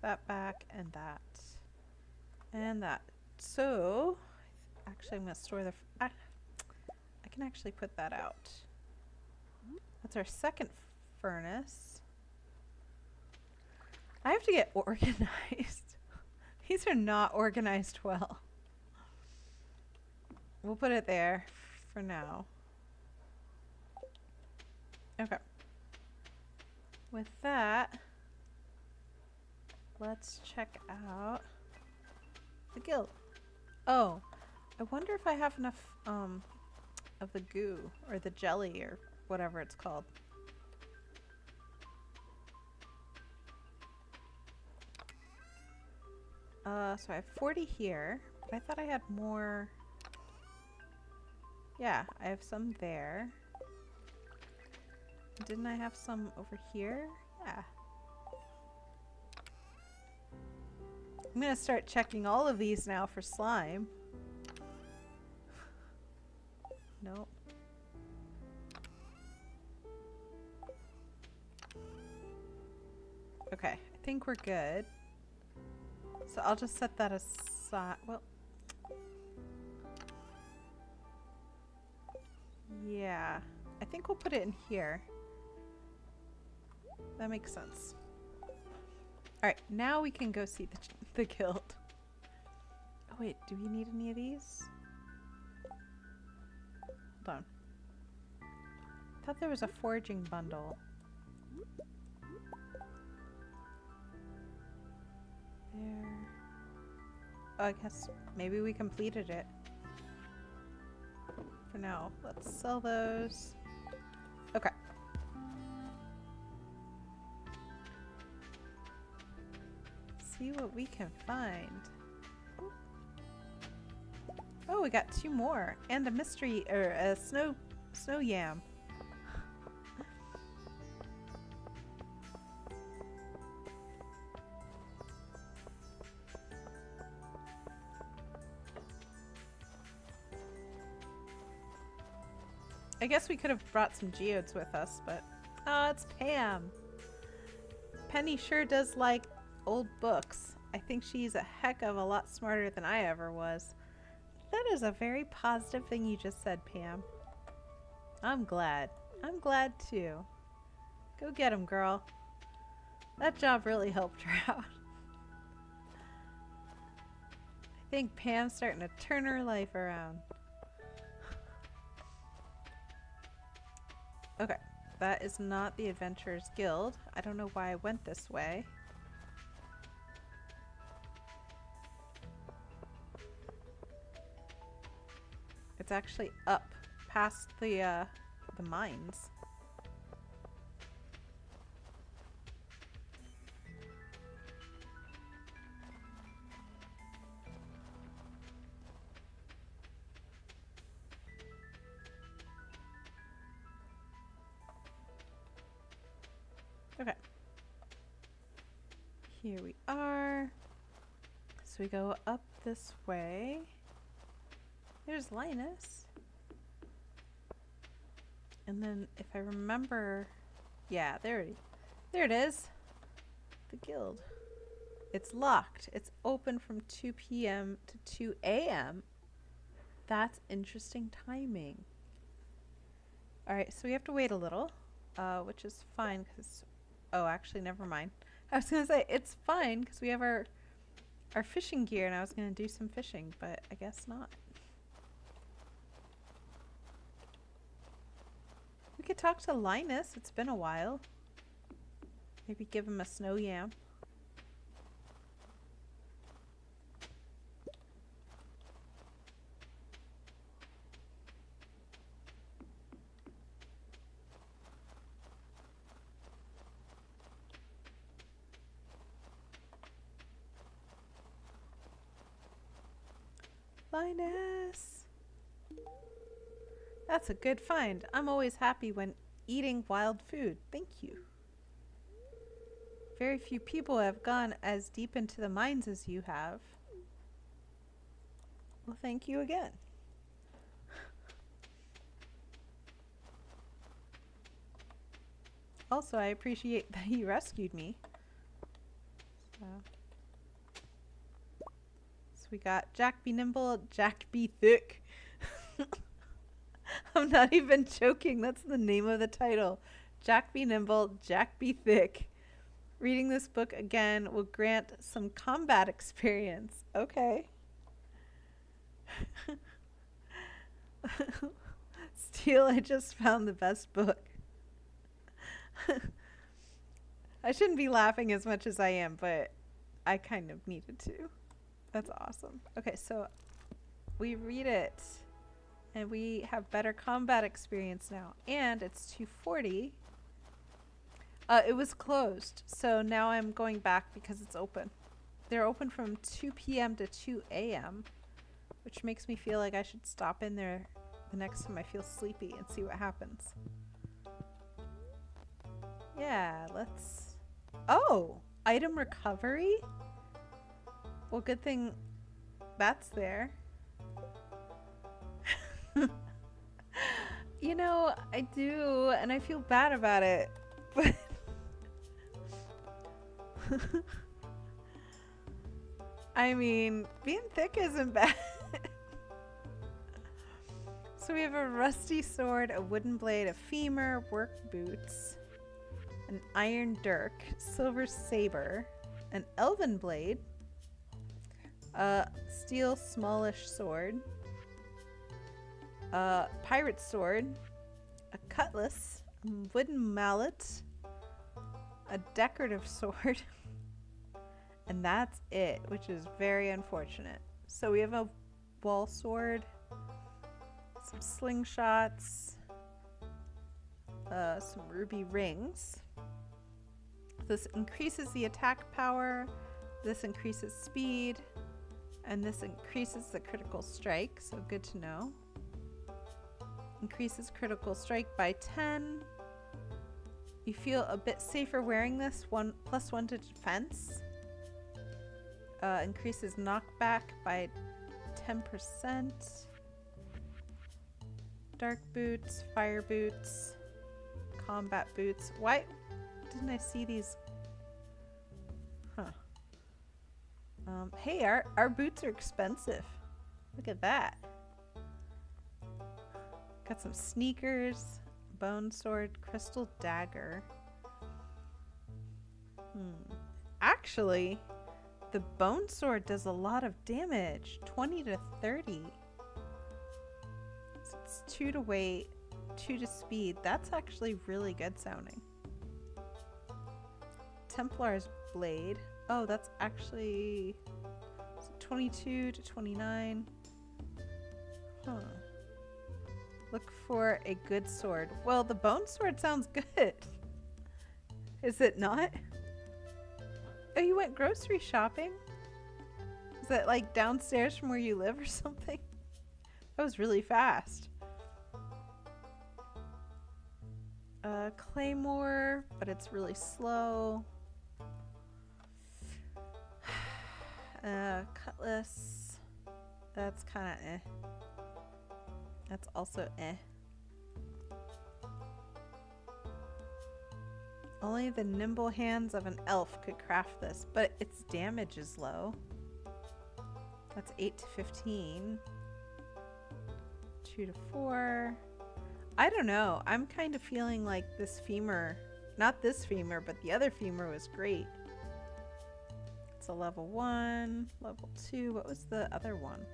That back and that. And that. So, actually I'm going to store the... I can actually put that out. That's our second furnace. I have to get organized. These are not organized well. We'll put it there for now. Okay. With that, let's check out the guild. Oh, I wonder if I have enough of the goo or the jelly or whatever it's called. So I have 40 here, but I thought I had more. Yeah, I have some there. Didn't I have some over here? Yeah. I'm gonna start checking all of these now for slime. Nope. Okay, I think we're good. So I'll just set that aside. Well, yeah, I think we'll put it in here. That makes sense. Alright, now we can go see the guild. Oh wait, do we need any of these? Hold on. I thought there was a foraging bundle. There. Oh, I guess maybe we completed it. For now, let's sell those. Okay. See what we can find. Oh, we got 2 more and a mystery or a snow yam. I guess we could have brought some geodes with us, but oh, it's Pam. Penny sure does like old books. I think she's a heck of a lot smarter than I ever was. That is a very positive thing you just said, Pam. I'm glad. I'm glad too. Go get him, girl. That job really helped her out. I think Pam's starting to turn her life around. Okay, that is not the Adventurers Guild. I don't know why I went this way. It's actually up past the mines. Okay. Here we are. So we go up this way. There's Linus. And then if I remember, yeah, there it is. The guild. It's locked. It's open from 2 p.m. to 2 a.m. That's interesting timing. Alright, so we have to wait a little, which is fine because, oh, actually, never mind. I was going to say, it's fine because we have our fishing gear and I was going to do some fishing, but I guess not. We could talk to Linus. It's been a while. Maybe give him a snow yam. Linus! That's a good find. I'm always happy when eating wild food. Thank you. Very few people have gone as deep into the mines as you have. Well, thank you again. Also, I appreciate that you rescued me. So we got Jack be nimble, Jack be thick. I'm not even joking. That's the name of the title. Jack be nimble, Jack be thick. Reading this book again will grant some combat experience. Okay. Steele, I just found the best book. I shouldn't be laughing as much as I am, but I kind of needed to. That's awesome. Okay, so we read it, and we have better combat experience now. And it's 2:40. It was closed, so now I'm going back because it's open. They're open from 2 p.m. to 2 a.m., which makes me feel like I should stop in there the next time I feel sleepy and see what happens. Yeah, let's... Oh! Item recovery? Well, good thing that's there. You know, I do, and I feel bad about it, but... I mean, being thick isn't bad. So we have a rusty sword, a wooden blade, a femur, work boots, an iron dirk, silver saber, an elven blade, a steel smallish sword, a pirate sword, a cutlass, a wooden mallet, a decorative sword, and that's it, which is very unfortunate. So we have a wall sword, some slingshots, some ruby rings. This increases the attack power, this increases speed, and this increases the critical strike, so good to know. Increases critical strike by 10. You feel a bit safer wearing this, +1 to defense. Increases knockback by 10%. Dark boots, fire boots, combat boots. Why didn't I see these? Huh. Hey, our boots are expensive. Look at that. Got some sneakers, bone sword, crystal dagger. Actually, the bone sword does a lot of damage, 20 to 30. So it's 2 to weight, 2 to speed. That's actually really good sounding. Templar's blade. Oh, that's actually 22 to 29. Huh. Look for a good sword. Well, the bone sword sounds good. Is it not? Oh, you went grocery shopping? Is that like downstairs from where you live or something? That was really fast. Claymore, but it's really slow. Cutlass. That's kind of eh. That's also eh. Only the nimble hands of an elf could craft this, but its damage is low. That's 8 to 15. 2 to 4. I don't know. I'm kind of feeling like this femur, not this femur, but the other femur was great. It's a level 1, level 2. What was the other one?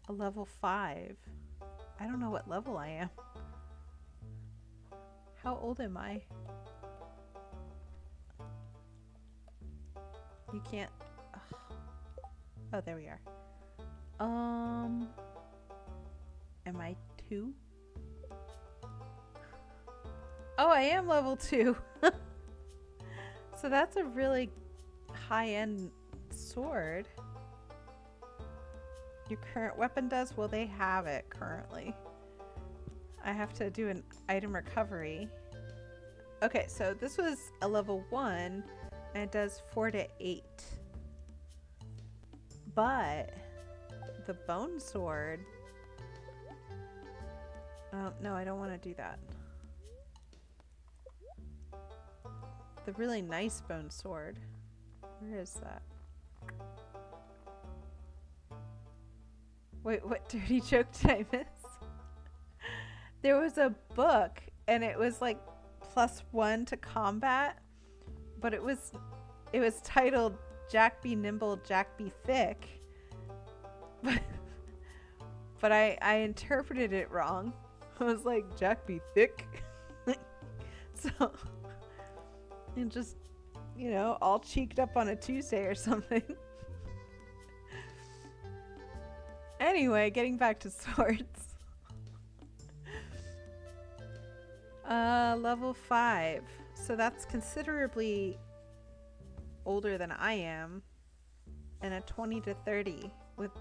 A level 5. I don't know what level I am. How old am I? You can't... Ugh. Oh, there we are. Am I 2? Oh, I am level 2. So that's a really high-end sword. Your current weapon does? Well, they have it currently. I have to do an item recovery. Okay, so this was a level 1, and it does 4 to 8. But the bone sword... no, I don't want to do that. The really nice bone sword. Where is that? Wait, what dirty joke did I miss? There was a book, and it was like +1 to combat, but it was titled Jack Be Nimble, Jack Be Thick. But I interpreted it wrong. I was like, Jack Be Thick? So, and just, you know, all cheeked up on a Tuesday or something. Anyway, getting back to swords. Level 5. So that's considerably older than I am. And a 20 to 30 with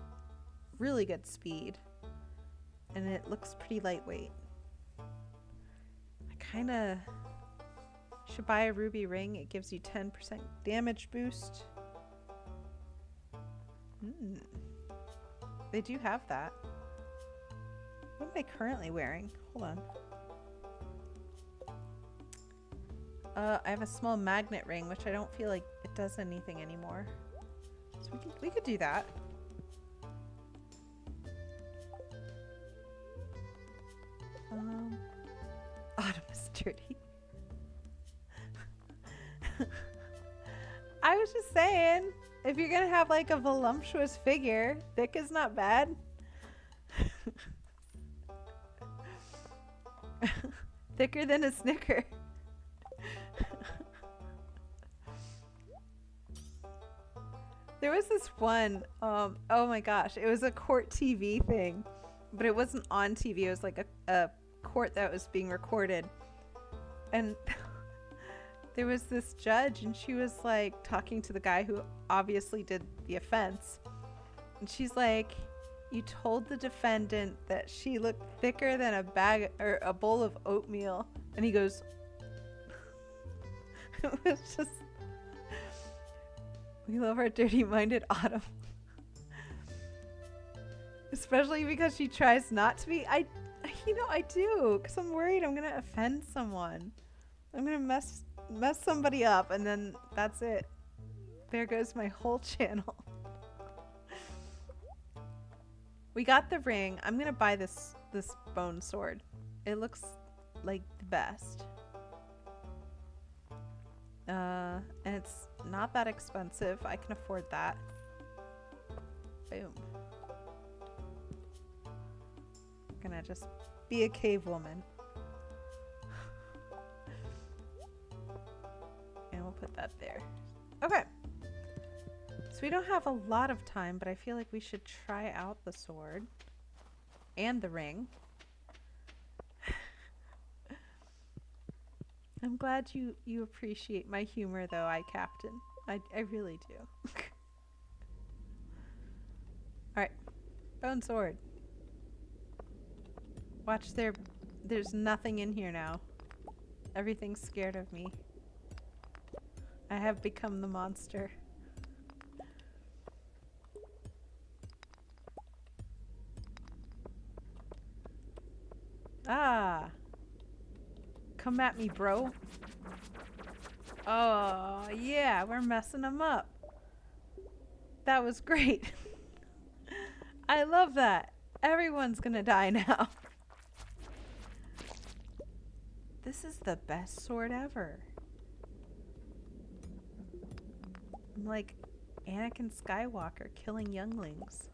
really good speed. And it looks pretty lightweight. I kind of should buy a ruby ring. It gives you 10% damage boost. They do have that. What am I currently wearing? Hold on. I have a small magnet ring, which I don't feel like it does anything anymore. So we could do that. Autumn is dirty. I was just saying, if you're gonna have like a voluptuous figure, thick is not bad. Thicker than a Snicker. There was this one, oh my gosh, it was a court TV thing, but it wasn't on TV, it was like a court that was being recorded. And there was this judge, and she was like talking to the guy who obviously did the offense. And she's like, you told the defendant that she looked thicker than a bag or a bowl of oatmeal. And he goes, it was just, we love our dirty-minded Autumn. Especially because she tries not to be. You know, I do, because I'm worried I'm going to offend someone. I'm going to mess somebody up, and then that's it. There goes my whole channel. We got the ring. I'm going to buy this bone sword. It looks like the best. And it's not that expensive. I can afford that. Boom. I'm gonna just be a cave woman. And we'll put that there. Okay. So we don't have a lot of time, but I feel like we should try out the sword and the ring. I'm glad you appreciate my humor, though, Captain. I really do. Alright. Bone sword. Watch, there's nothing in here now. Everything's scared of me. I have become the monster. Ah! Come at me, bro. Oh, yeah, we're messing them up. That was great. I love that. Everyone's gonna die now. This is the best sword ever. I'm like Anakin Skywalker killing younglings.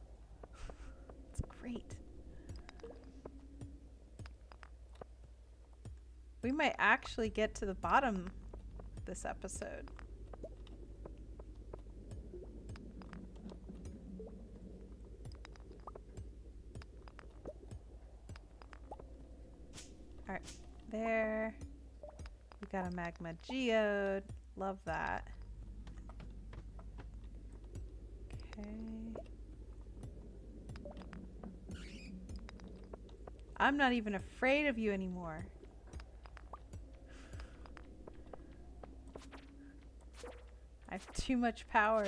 It's great. We might actually get to the bottom this episode. Alright, there. We got a magma geode. Love that. Okay. I'm not even afraid of you anymore. I have too much power.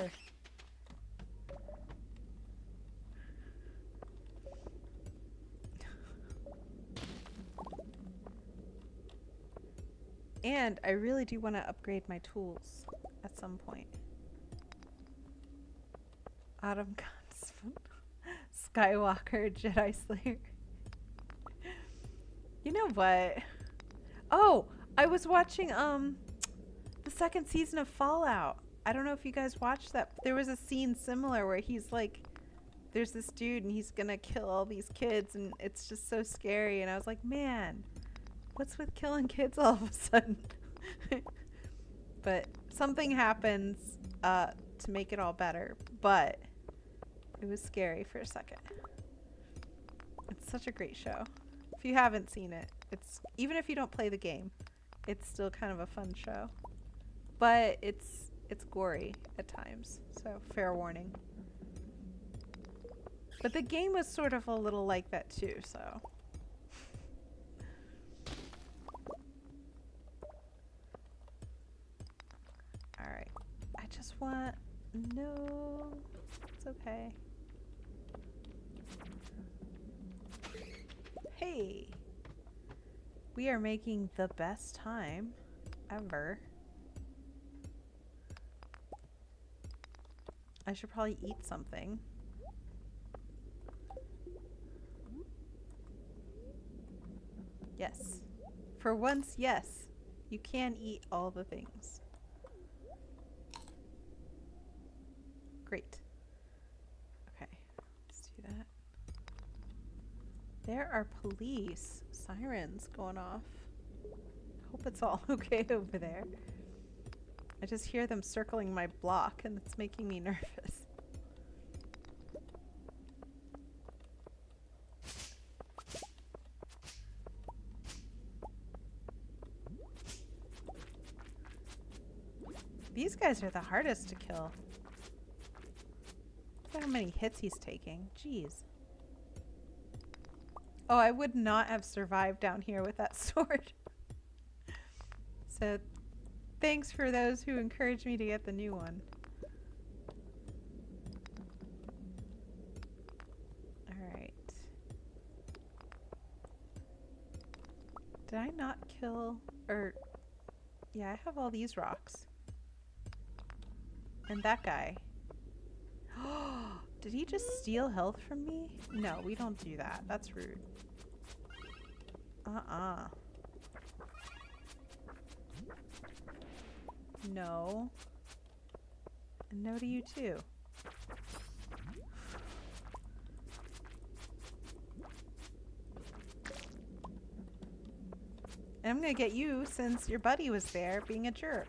And I really do want to upgrade my tools at some point. Autumn Skywalker Jedi Slayer. You know what? Oh, I was watching the second season of Fallout. I don't know if you guys watched that. There was a scene similar where he's like, there's this dude and he's gonna kill all these kids and it's just so scary. And I was like, man, what's with killing kids all of a sudden? But something happens to make it all better. But it was scary for a second. It's such a great show. If you haven't seen it, it's even if you don't play the game, it's still kind of a fun show. But it's gory at times, so fair warning. But the game was sort of a little like that too, so. Alright. I just want... No. It's okay. Hey! We are making the best time ever. I should probably eat something. Yes. For once, yes. You can eat all the things. Great. Okay. Let's do that. There are police sirens going off. Hope it's all okay over there. I just hear them circling my block and it's making me nervous. These guys are the hardest to kill. Look at how many hits he's taking. Jeez. Oh, I would not have survived down here with that sword. So, thanks for those who encouraged me to get the new one. Alright. Did I not kill... or... yeah, I have all these rocks. And that guy. Did he just steal health from me? No, we don't do that. That's rude. No. And no to you too. And I'm gonna get you since your buddy was there being a jerk.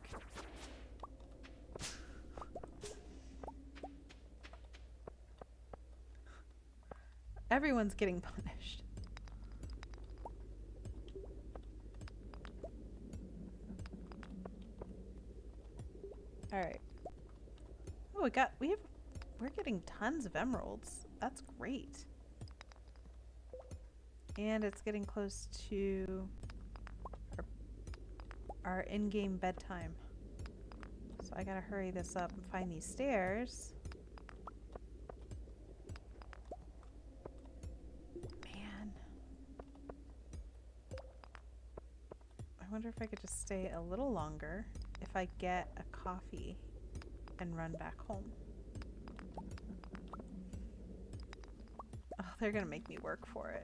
Everyone's getting punished. Alright. Oh, we're getting tons of emeralds. That's great. And it's getting close to our in-game bedtime. So I gotta hurry this up and find these stairs. Man. I wonder if I could just stay a little longer if I get a coffee and run back home. Oh, they're gonna make me work for it.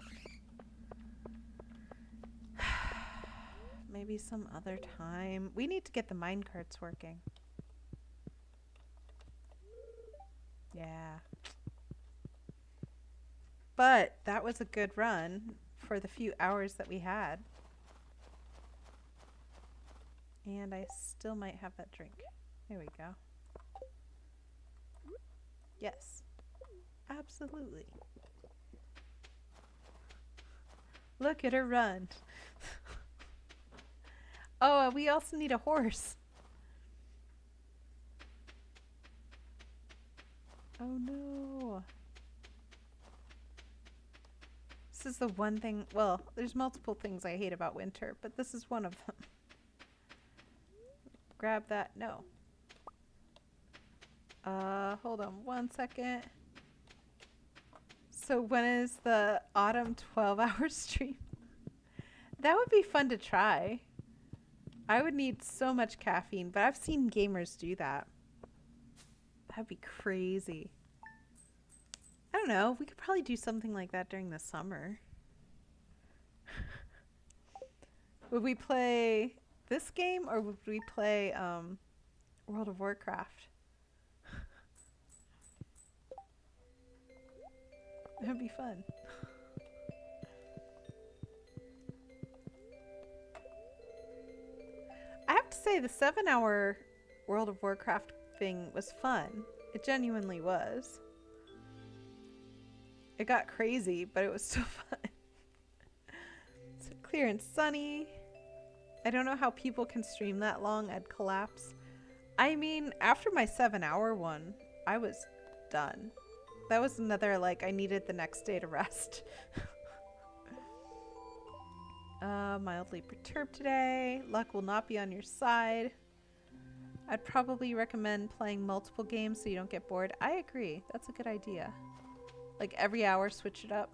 Maybe some other time. We need to get the mine carts working. Yeah. But that was a good run for the few hours that we had. And I still might have that drink. There we go. Yes. Absolutely. Look at her run. Oh, we also need a horse. Oh no. This is the one thing, well, there's multiple things I hate about winter, but this is one of them. Grab that, no. Hold on one second. So when is the autumn 12-hour stream? That would be fun to try. I would need so much caffeine, but I've seen gamers do that. That'd be crazy. I don't know. We could probably do something like that during the summer. Would we play this game or would we play World of Warcraft? It would be fun. I have to say the 7-hour World of Warcraft thing was fun. It genuinely was. It got crazy, but it was so fun. So clear and sunny. I don't know how people can stream that long. I'd collapse. I mean, after my 7-hour one, I was done. That was another, like, I needed the next day to rest. Mildly perturbed today. Luck will not be on your side. I'd probably recommend playing multiple games so you don't get bored. I agree. That's a good idea. Like every hour, switch it up.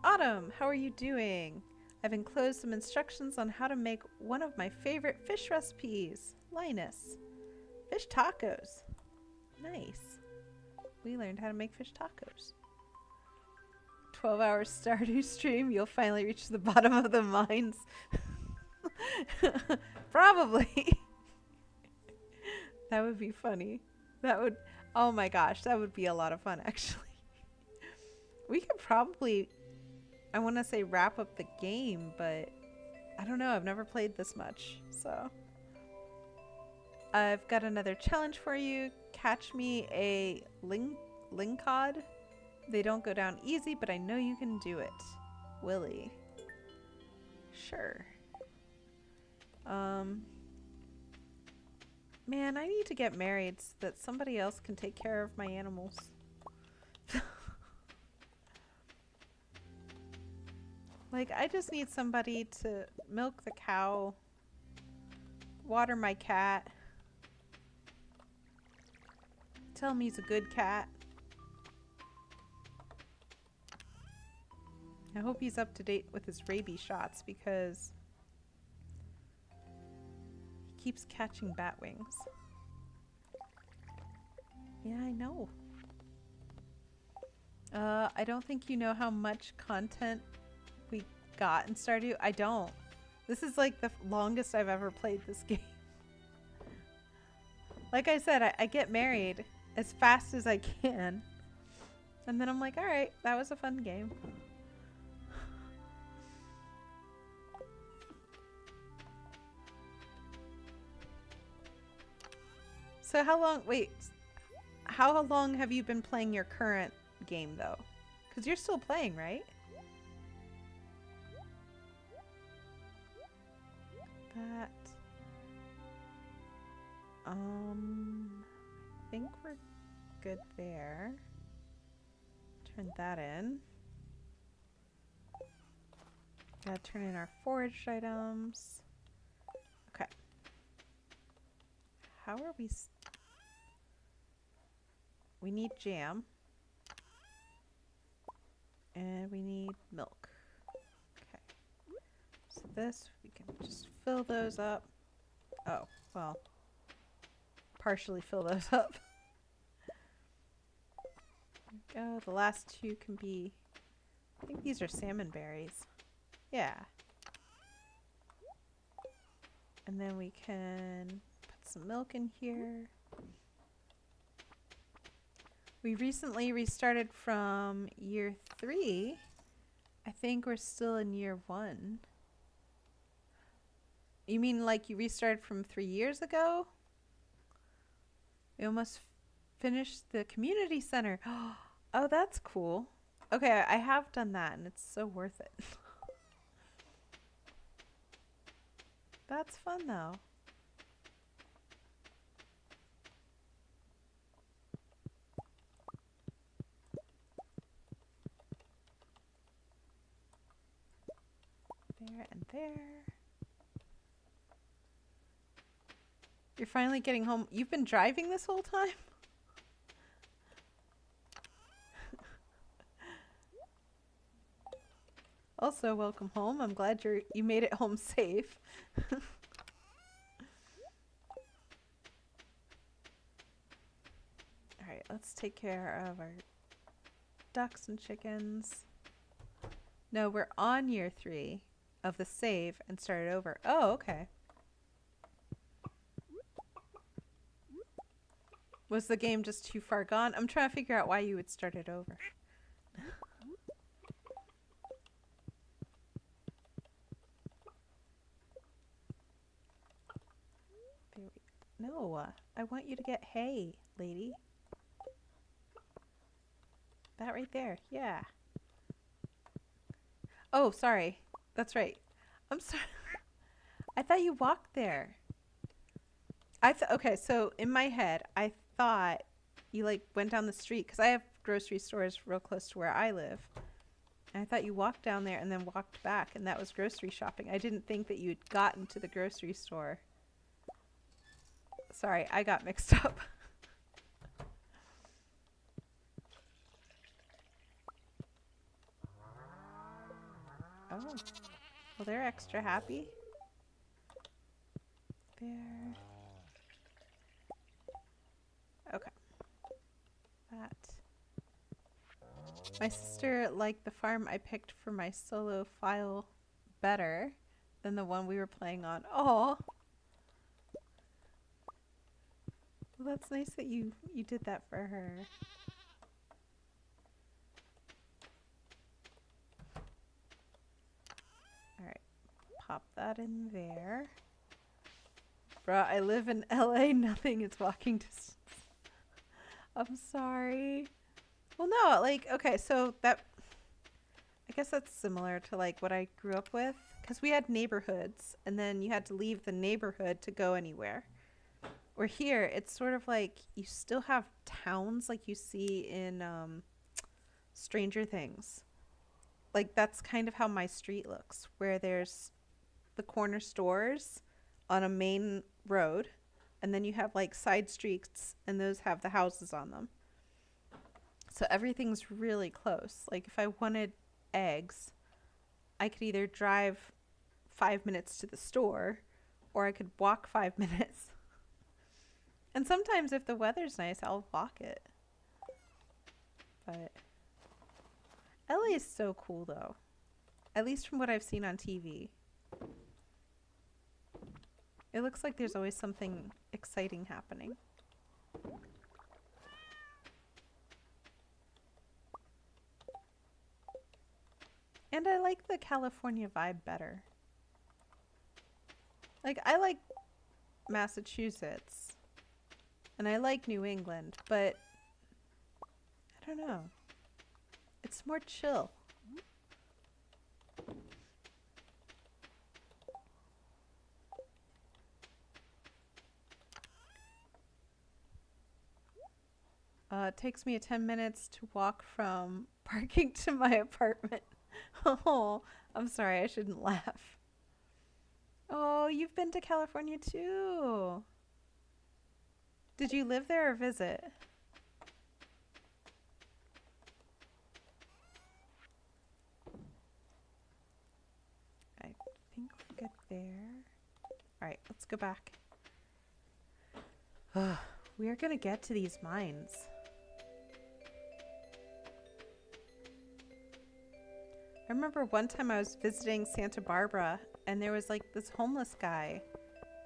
Autumn, how are you doing? I've enclosed some instructions on how to make one of my favorite fish recipes. Linus. Fish tacos. Nice. We learned how to make fish tacos. 12-hour Stardew stream, you'll finally reach the bottom of the mines. Probably. That would be funny. That would, oh my gosh, that would be a lot of fun actually. We could probably, I want to say wrap up the game, but I don't know, I've never played this much, so. I've got another challenge for you. Catch me a lingcod. They don't go down easy, but I know you can do it. Willie. Sure. Man, I need to get married so that somebody else can take care of my animals. Like, I just need somebody to milk the cow, water my cat, tell him he's a good cat. I hope he's up to date with his rabies shots because he keeps catching bat wings. Yeah, I know. I don't think you know how much content we got in Stardew. I don't. This is like the longest I've ever played this game. Like I said, I get married as fast as I can. And then I'm like, alright, that was a fun game. So how long, wait, how long have you been playing your current game though? Because you're still playing, right? That, I think we're good there. Turn that in. Gotta turn in our foraged items. Okay. How are we? We need jam. And we need milk. Okay. So this, we can just fill those up. Oh, well. Partially fill those up. There we go. The last two can be, I think these are salmon berries. Yeah. And then we can put some milk in here. We recently restarted from year 3. I think we're still in year 1. You mean like you restarted from 3 years ago? We almost finished the community center. Oh, that's cool. Okay, I have done that and it's so worth it. That's fun though. There and there. You're finally getting home. You've been driving this whole time? Also, welcome home. I'm glad you made it home safe. Alright, Let's take care of our ducks and chickens. No, we're on year 3 of the save and started over. Oh, okay. Was the game just too far gone? I'm trying to figure out why you would start it over. No, I want you to get hay, lady. That right there, yeah. Oh, sorry. That's right. I'm sorry. I thought you walked there. Okay, so in my head, I thought you like went down the street because I have grocery stores real close to where I live. And I thought you walked down there and then walked back, and that was grocery shopping. I didn't think that you'd gotten to the grocery store. Sorry, I got mixed up. Oh. Well, they're extra happy. There. Okay. That. My sister liked the farm I picked for my solo file better than the one we were playing on. Oh. Well, that's nice that you did that for her. Alright. Pop that in there. Bruh, I live in LA. Nothing is walking distance. I'm sorry. Well, no, like, okay, so that... I guess that's similar to, like, what I grew up with. Because we had neighborhoods, and then you had to leave the neighborhood to go anywhere. Or here, it's sort of like you still have towns like you see in Stranger Things. Like, that's kind of how my street looks, where there's the corner stores on a main road, and then you have like side streets, and those have the houses on them. So everything's really close. Like, if I wanted eggs, I could either drive 5 minutes to the store, or I could walk 5 minutes. And sometimes if the weather's nice, I'll walk it. But LA is so cool, though. At least from what I've seen on TV. It looks like there's always something exciting happening. And I like the California vibe better. Like, I like Massachusetts. And I like New England, but I don't know. It's more chill. It takes me 10 minutes to walk from parking to my apartment. Oh, I'm sorry, I shouldn't laugh. Oh, you've been to California too. Did you live there or visit? I think we're good there. Alright, let's go back. We are gonna get to these mines. I remember one time I was visiting Santa Barbara, and there was like this homeless guy,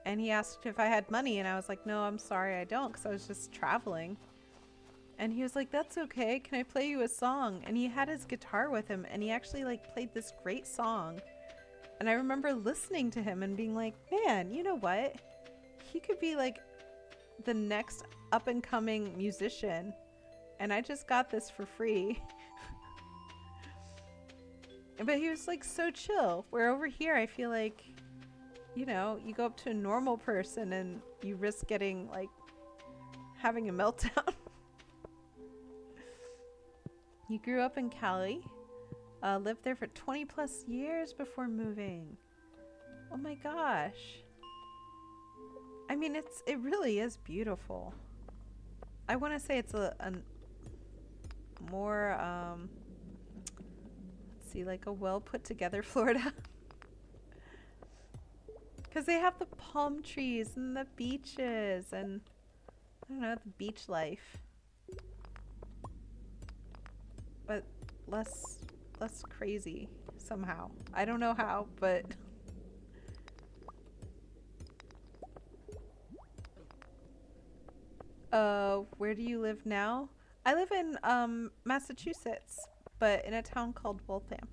and he asked if I had money, and I was like, no, I'm sorry, I don't, because I was just traveling. And he was like, that's okay, can I play you a song? And he had his guitar with him, and he actually like played this great song. And I remember listening to him and being like, man, you know what? He could be like the next up and coming musician, and I just got this for free. But he was like so chill, where over here I feel like, you know, you go up to a normal person and you risk getting like having a meltdown. You grew up in Cali, lived there for 20 plus years before moving. Oh my gosh. I mean, it really is beautiful. I want to say it's a more let's see, like a well put together Florida. Because they have the palm trees and the beaches and I don't know, the beach life. less crazy somehow. I don't know how, but where do you live now? I live in Massachusetts, but in a town called Waltham.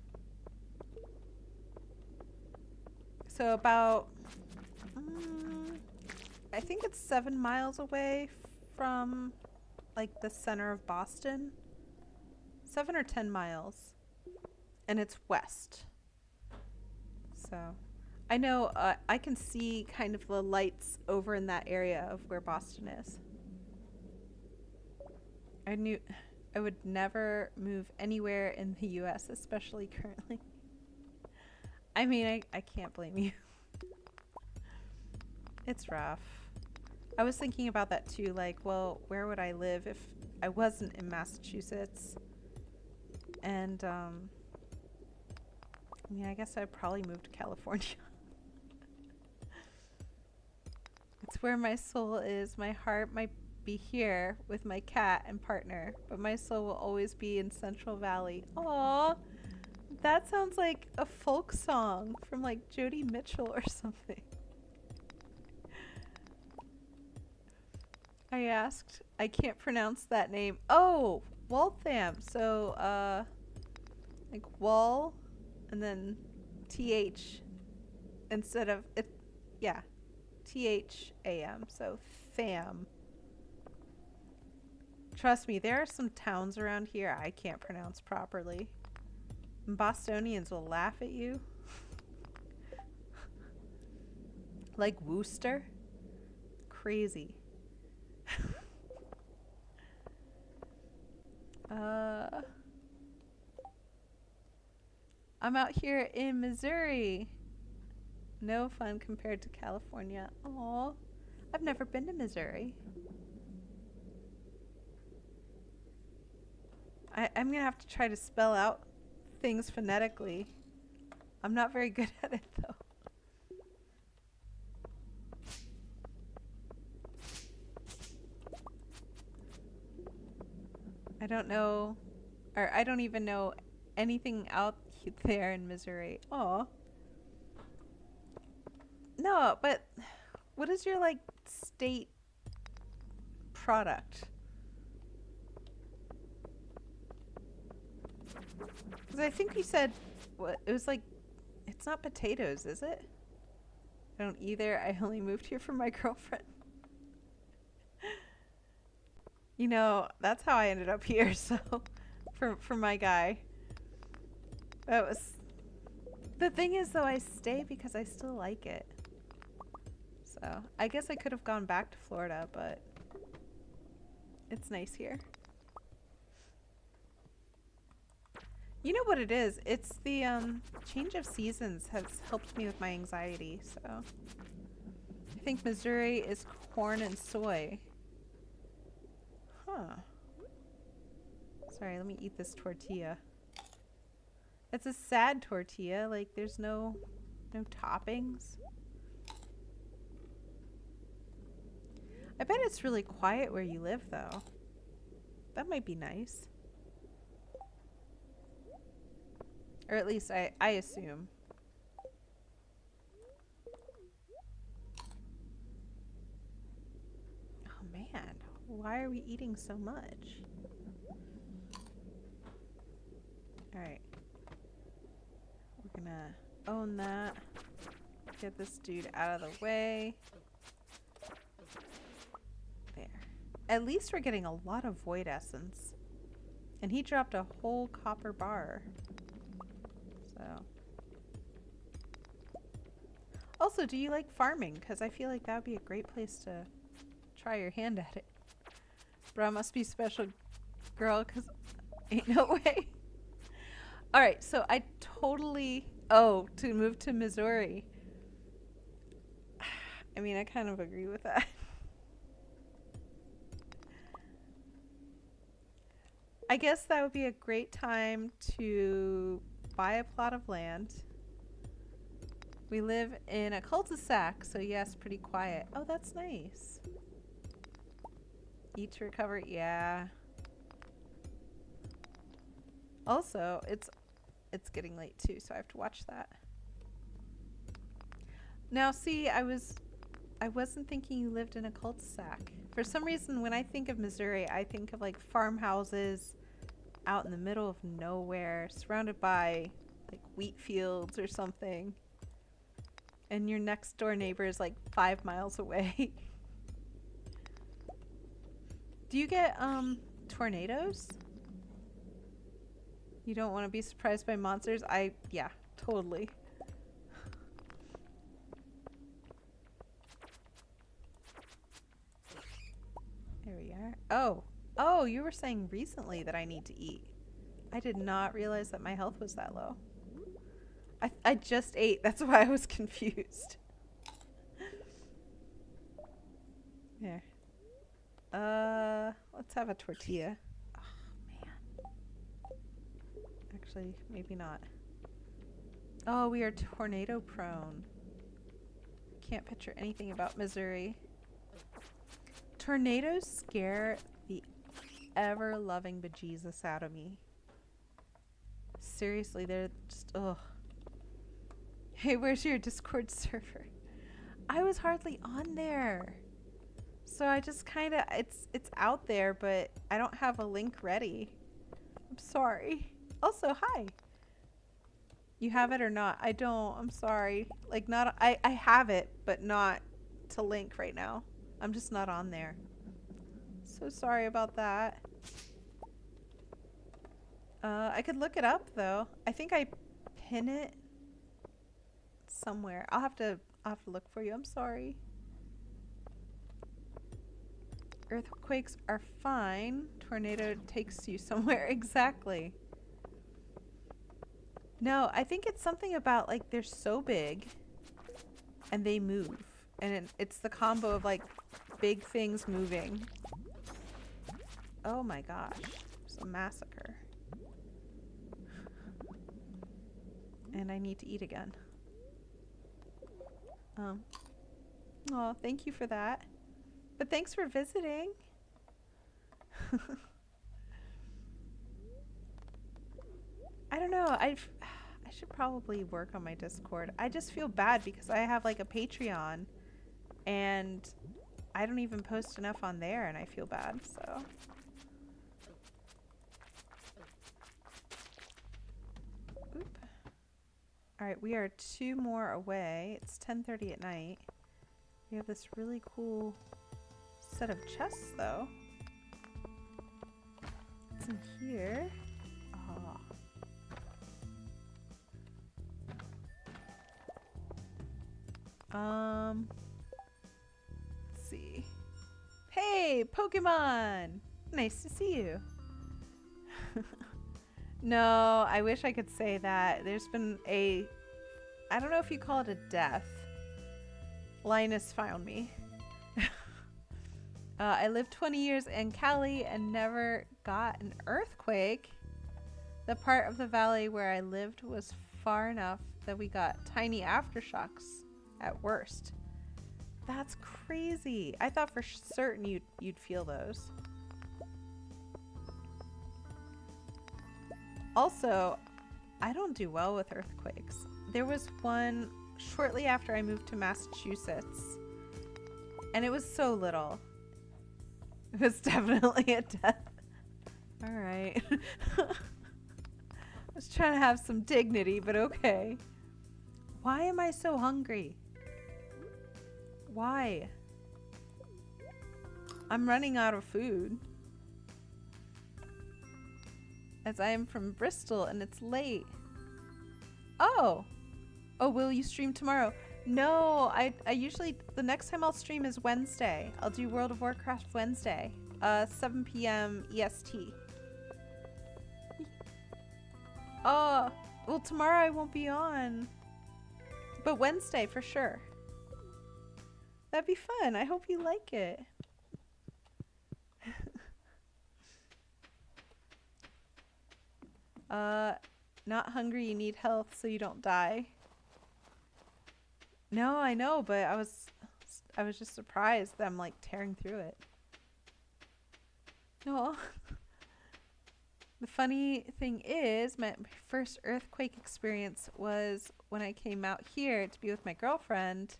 So about I think it's 7 miles away from like the center of Boston. 7 or 10 miles. And it's west. So I know I can see kind of the lights over in that area of where Boston is. I knew I would never move anywhere in the US, especially currently. I mean, I can't blame you. It's rough. I was thinking about that too, like, well, where would I live if I wasn't in Massachusetts? And, I mean, I guess I'd probably move to California. It's where my soul is. My heart might be here with my cat and partner, but my soul will always be in Central Valley. Aww, that sounds like a folk song from like Joni Mitchell or something. I asked. I can't pronounce that name. Oh, Waltham. So, like wall and then TH instead of it. Yeah, THAM. So fam. Trust me, there are some towns around here I can't pronounce properly. And Bostonians will laugh at you. Like Worcester. Crazy. I'm out here in Missouri. No fun compared to California. Aw, I've never been to Missouri. I'm gonna have to try to spell out things phonetically. I'm not very good at it though. I don't know, or I don't even know anything out there in Missouri. Aw. No, but what is your like state product? Because I think you said what it was like. It's not potatoes, is it? I don't either. I only moved here for my girlfriend. You know, that's how I ended up here. So, for my guy, that was. The thing is, though, I stay because I still like it. So I guess I could have gone back to Florida, but it's nice here. You know what it is? It's the change of seasons has helped me with my anxiety. So I think Missouri is corn and soy. Huh. Sorry, let me eat this tortilla. It's a sad tortilla. Like there's no toppings. I bet it's really quiet where you live though. That might be nice. Or at least I assume. Oh man, why are we eating so much? Alright. We're gonna own that. Get this dude out of the way. There. At least we're getting a lot of void essence. And he dropped a whole copper bar. So. Also, do you like farming? Because I feel like that would be a great place to try your hand at it. Bro, must be special, girl, because ain't no way. Alright, so I totally... Oh, to move to Missouri. I mean, I kind of agree with that. I guess that would be a great time to buy a plot of land. We live in a cul-de-sac, so yes, pretty quiet. Oh, that's nice. Eat to recover, yeah. Also, it's getting late too, so I have to watch that. Now, see, I wasn't thinking you lived in a cul-de-sac. For some reason, when I think of Missouri, I think of like farmhouses out in the middle of nowhere, surrounded by like wheat fields or something. And your next door neighbor is like 5 miles away. Do you get tornadoes? You don't want to be surprised by monsters? Yeah, totally. There we are. Oh, you were saying recently that I need to eat. I did not realize that my health was that low. I just ate. That's why I was confused. There. Let's have a tortilla. Oh, man. Actually, maybe not. Oh, we are tornado prone. Can't picture anything about Missouri. Tornadoes scare the ever-loving bejesus out of me. Seriously, they're just, ugh. Hey, where's your Discord server? I was hardly on there. So I just kind of, it's out there, but I don't have a link ready. I'm sorry. Also, hi. You have it or not? I don't. I'm sorry. Like, not, I have it, but not to link right now. I'm just not on there. So sorry about that. I could look it up though. I think I pin it somewhere. I'll have to look for you. I'm sorry. Earthquakes are fine. Tornado takes you somewhere. Exactly. No, I think it's something about like they're so big and they move. And it's the combo of like big things moving. Oh my gosh. It's a massacre. And I need to eat again. Oh, thank you for that. But thanks for visiting. I don't know. I should probably work on my Discord. I just feel bad because I have like a Patreon and I don't even post enough on there and I feel bad, so. Oop. Alright, we are 2 more away. It's 10:30 at night. We have this really cool set of chests though. What's in here? Let's see. Hey, Pokemon! Nice to see you. No, I wish I could say that. There's been I don't know if you call it a death. Linus found me. I lived 20 years in Cali and never got an earthquake. The part of the valley where I lived was far enough that we got tiny aftershocks at worst. That's crazy. I thought for certain you'd feel those. Also, I don't do well with earthquakes. There was one shortly after I moved to Massachusetts, and it was so little. It was definitely a death. All right. I was trying to have some dignity, but okay. Why am I so hungry? Why? I'm running out of food. As I am from Bristol and it's late. Oh! Oh, will you stream tomorrow? No, I usually, the next time I'll stream is Wednesday. I'll do World of Warcraft Wednesday. 7 p.m. EST. Oh, well tomorrow I won't be on. But Wednesday for sure. That'd be fun. I hope you like it. Not hungry, you need health so you don't die. No, I know, but I was just surprised that I'm like tearing through it. Oh. The funny thing is, my first earthquake experience was when I came out here to be with my girlfriend.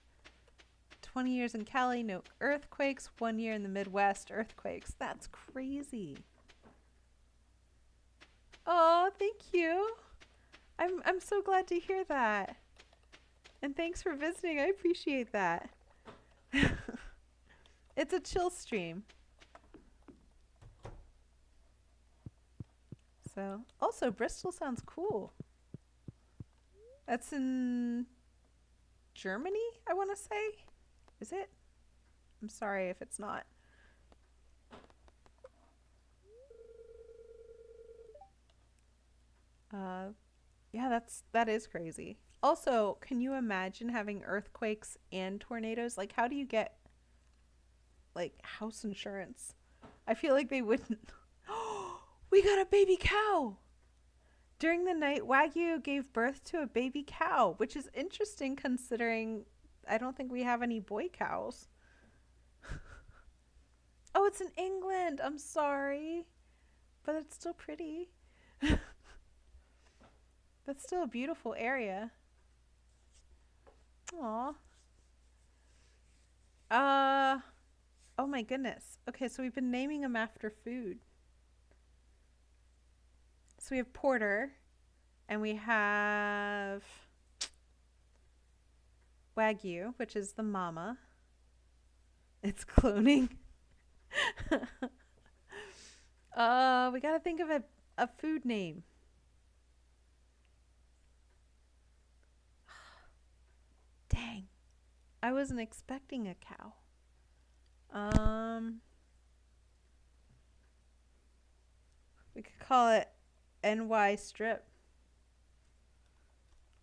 20 years in Cali, no earthquakes. 1 year in the Midwest, earthquakes. That's crazy. Oh, thank you. I'm so glad to hear that. And thanks for visiting. I appreciate that. It's a chill stream. So, also Bristol sounds cool. That's in Germany, I want to say. Is it? I'm sorry if it's not. Yeah, that is crazy. Also, can you imagine having earthquakes and tornadoes? Like, how do you get like house insurance? I feel like they wouldn't. We got a baby cow. During the night, Wagyu gave birth to a baby cow, which is interesting considering I don't think we have any boy cows. Oh, it's in England. I'm sorry. But it's still pretty. That's still a beautiful area. Aw. Oh my goodness. Okay, so we've been naming them after food. So we have Porter, and we have Wagyu, which is the mama. It's cloning. We gotta think of a food name. Dang. I wasn't expecting a cow. We could call it NY strip.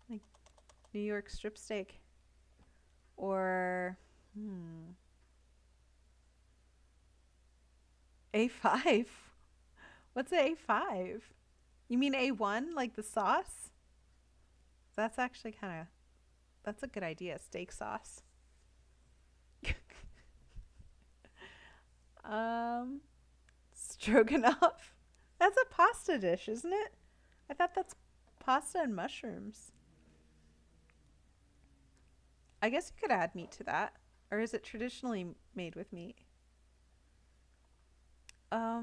Like New York strip steak. Or A5. What's an A5? You mean A1 like the sauce? That's actually that's a good idea, steak sauce. Stroganoff. That's a pasta dish, isn't it? I thought that's pasta and mushrooms. I guess you could add meat to that. Or is it traditionally made with meat? Let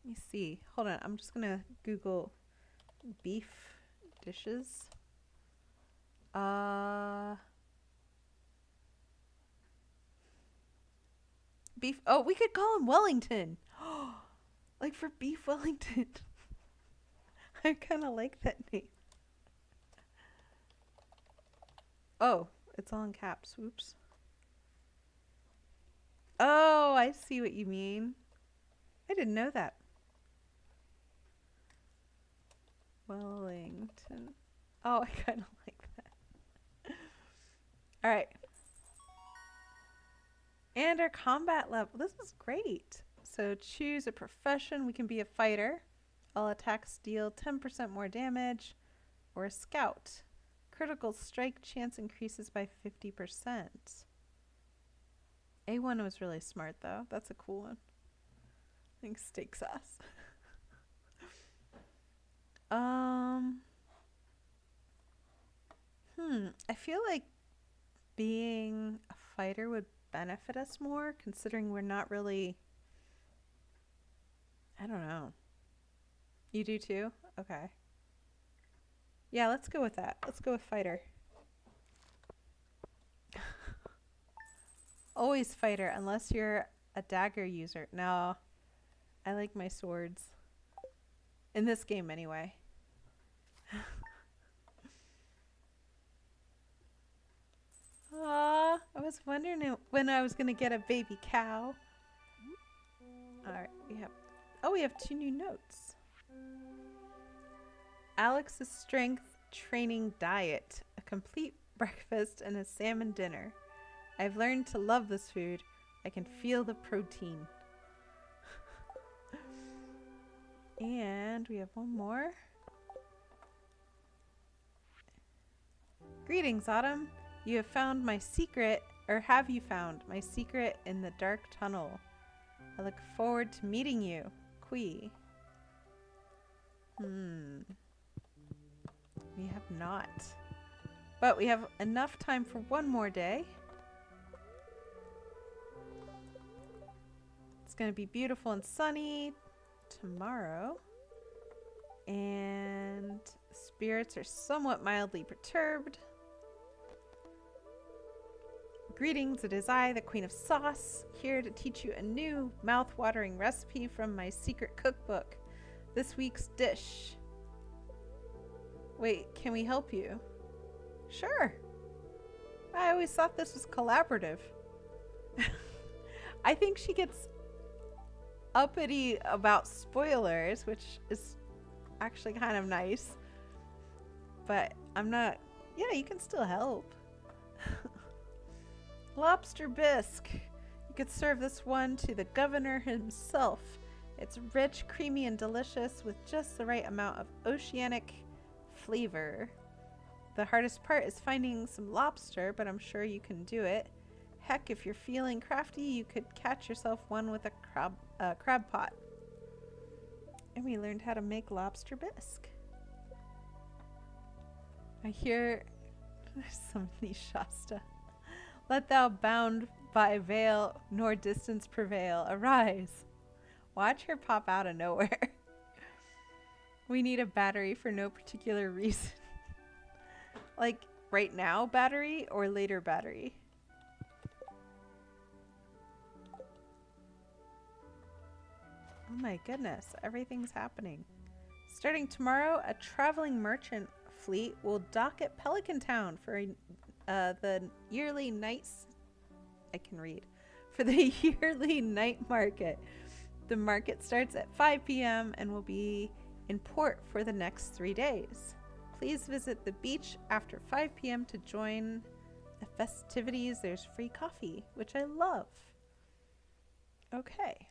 me see. Hold on. I'm just going to Google beef dishes. Beef. Oh, we could call him Wellington. Like for beef Wellington. I kind of like that name. Oh, it's all in caps. Whoops. Oh, I see what you mean. I didn't know that. Wellington. Oh, I kind of like that. All right. And our combat level. This is great. So choose a profession. We can be a fighter. All attacks deal 10% more damage. Or a scout. Critical strike chance increases by 50%. A1 was really smart though. That's a cool one. I think steak sauce. I feel like being a fighter would benefit us more considering we're not really, I don't know. You do too? Okay. Yeah, let's go with that. Let's go with fighter. Always fighter unless you're a dagger user. No, I like my swords. In this game anyway. Aw, I was wondering when I was going to get a baby cow. Alright, we have 2 new notes. Alex's strength training diet. A complete breakfast and a salmon dinner. I've learned to love this food. I can feel the protein. And we have one more. Greetings, Autumn. You have found my secret, or have you found my secret in the dark tunnel? I look forward to meeting you. Kui? We have not. But we have enough time for one more day. It's going to be beautiful and sunny tomorrow. And spirits are somewhat mildly perturbed. Greetings, it is I, the Queen of Sauce, here to teach you a new mouth-watering recipe from my secret cookbook. This week's dish. Wait, can we help you? Sure. I always thought this was collaborative. I think she gets uppity about spoilers, which is actually kind of nice. But I'm not... Yeah, you can still help. Lobster bisque. You could serve this one to the governor himself. It's rich, creamy, and delicious with just the right amount of oceanic flavor. The hardest part is finding some lobster, but I'm sure you can do it. Heck, if you're feeling crafty, you could catch yourself one with a crab pot. And we learned how to make lobster bisque. I hear there's somebody Shasta. Let thou bound by veil nor distance prevail. Arise. Watch her pop out of nowhere. We need a battery for no particular reason. Like right now battery or later battery? Oh my goodness, everything's happening. Starting tomorrow, a traveling merchant fleet will dock at Pelican Town for the yearly for the yearly night market. The market starts at 5 p.m. and will be in port for the next 3 days. Please visit the beach after 5 p.m. to join the festivities. There's free coffee, which I love. Okay.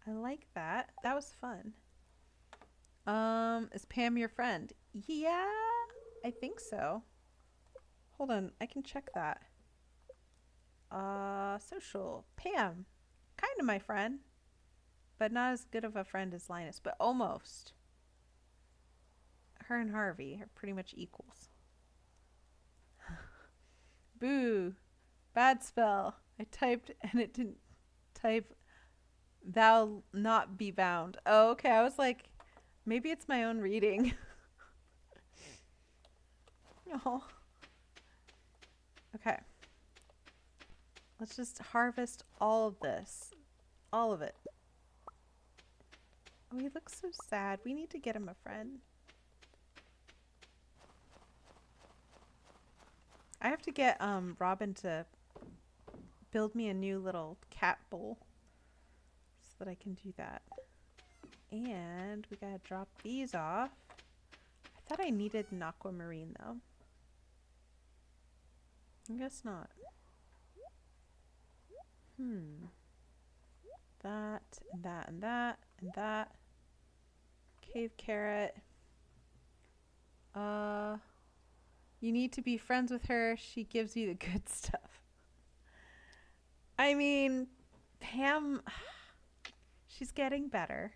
I like that. That was fun. Is Pam your friend? Yeah, I think so. Hold on, I can check that. Social. Pam. Kind of my friend. But not as good of a friend as Linus, but almost. Her and Harvey are pretty much equals. Boo. Bad spell. I typed and it didn't type thou not be bound. Oh, okay. I was like, maybe it's my own reading. Oh. Okay. Let's just harvest all of this. All of it. Oh, he looks so sad. We need to get him a friend. I have to get Robin to build me a new little cat bowl so that I can do that. And we gotta drop these off. I thought I needed an aquamarine though. I guess not. That, and that, and that, and that. Cave carrot. You need to be friends with her. She gives you the good stuff. I mean, Pam, she's getting better.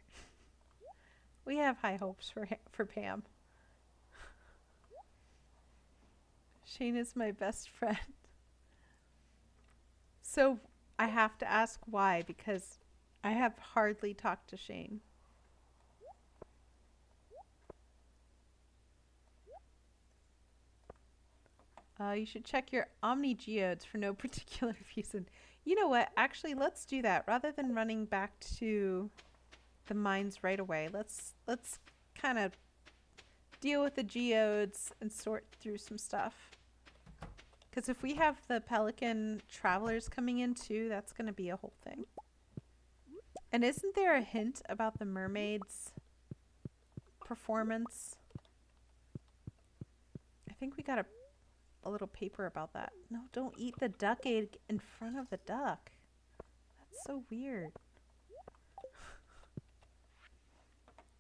We have high hopes for Pam. Shane is my best friend. So I have to ask why, because I have hardly talked to Shane. You should check your Omni Geodes for no particular reason. You know what? Actually, let's do that. Rather than running back to the mines right away, let's kind of deal with the geodes and sort through some stuff. Because if we have the Pelican travelers coming in too, that's going to be a whole thing. And isn't there a hint about the mermaids' performance? I think we got a little paper about that. No, don't eat the duck egg in front of the duck. That's so weird.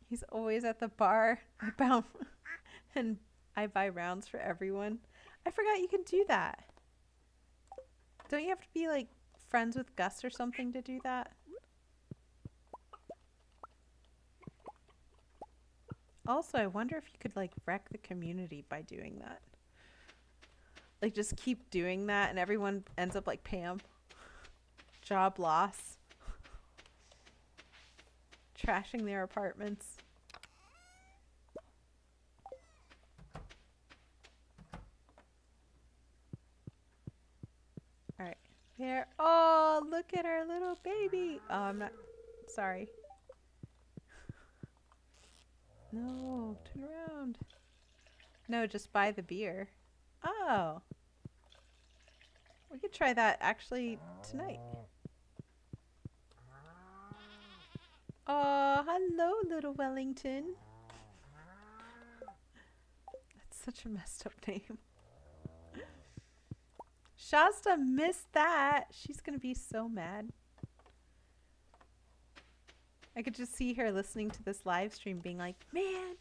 He's always at the bar. I buy rounds for everyone. I forgot you can do that. Don't you have to be like friends with Gus or something to do that? Also, I wonder if you could like wreck the community by doing that. Like just keep doing that and everyone ends up like Pam. Job loss. Trashing their apartments. Alright. There. Oh, look at our little baby. Oh, I'm not. Sorry. No, turn around. No, just buy the beer. Oh. We could try that actually tonight. Oh, hello, little Wellington. That's such a messed up name. Shasta missed that. She's going to be so mad. I could just see her listening to this live stream being like, man.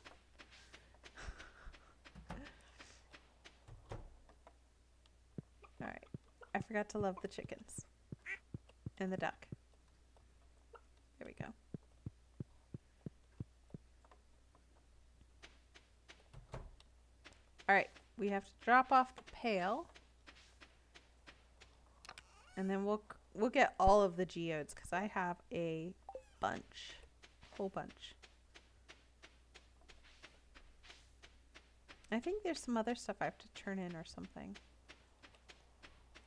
Alright. I forgot to love the chickens. And the duck. There we go. Alright. We have to drop off the pail. And then we'll get all of the geodes because I have a bunch. Whole bunch. I think there's some other stuff I have to turn in or something.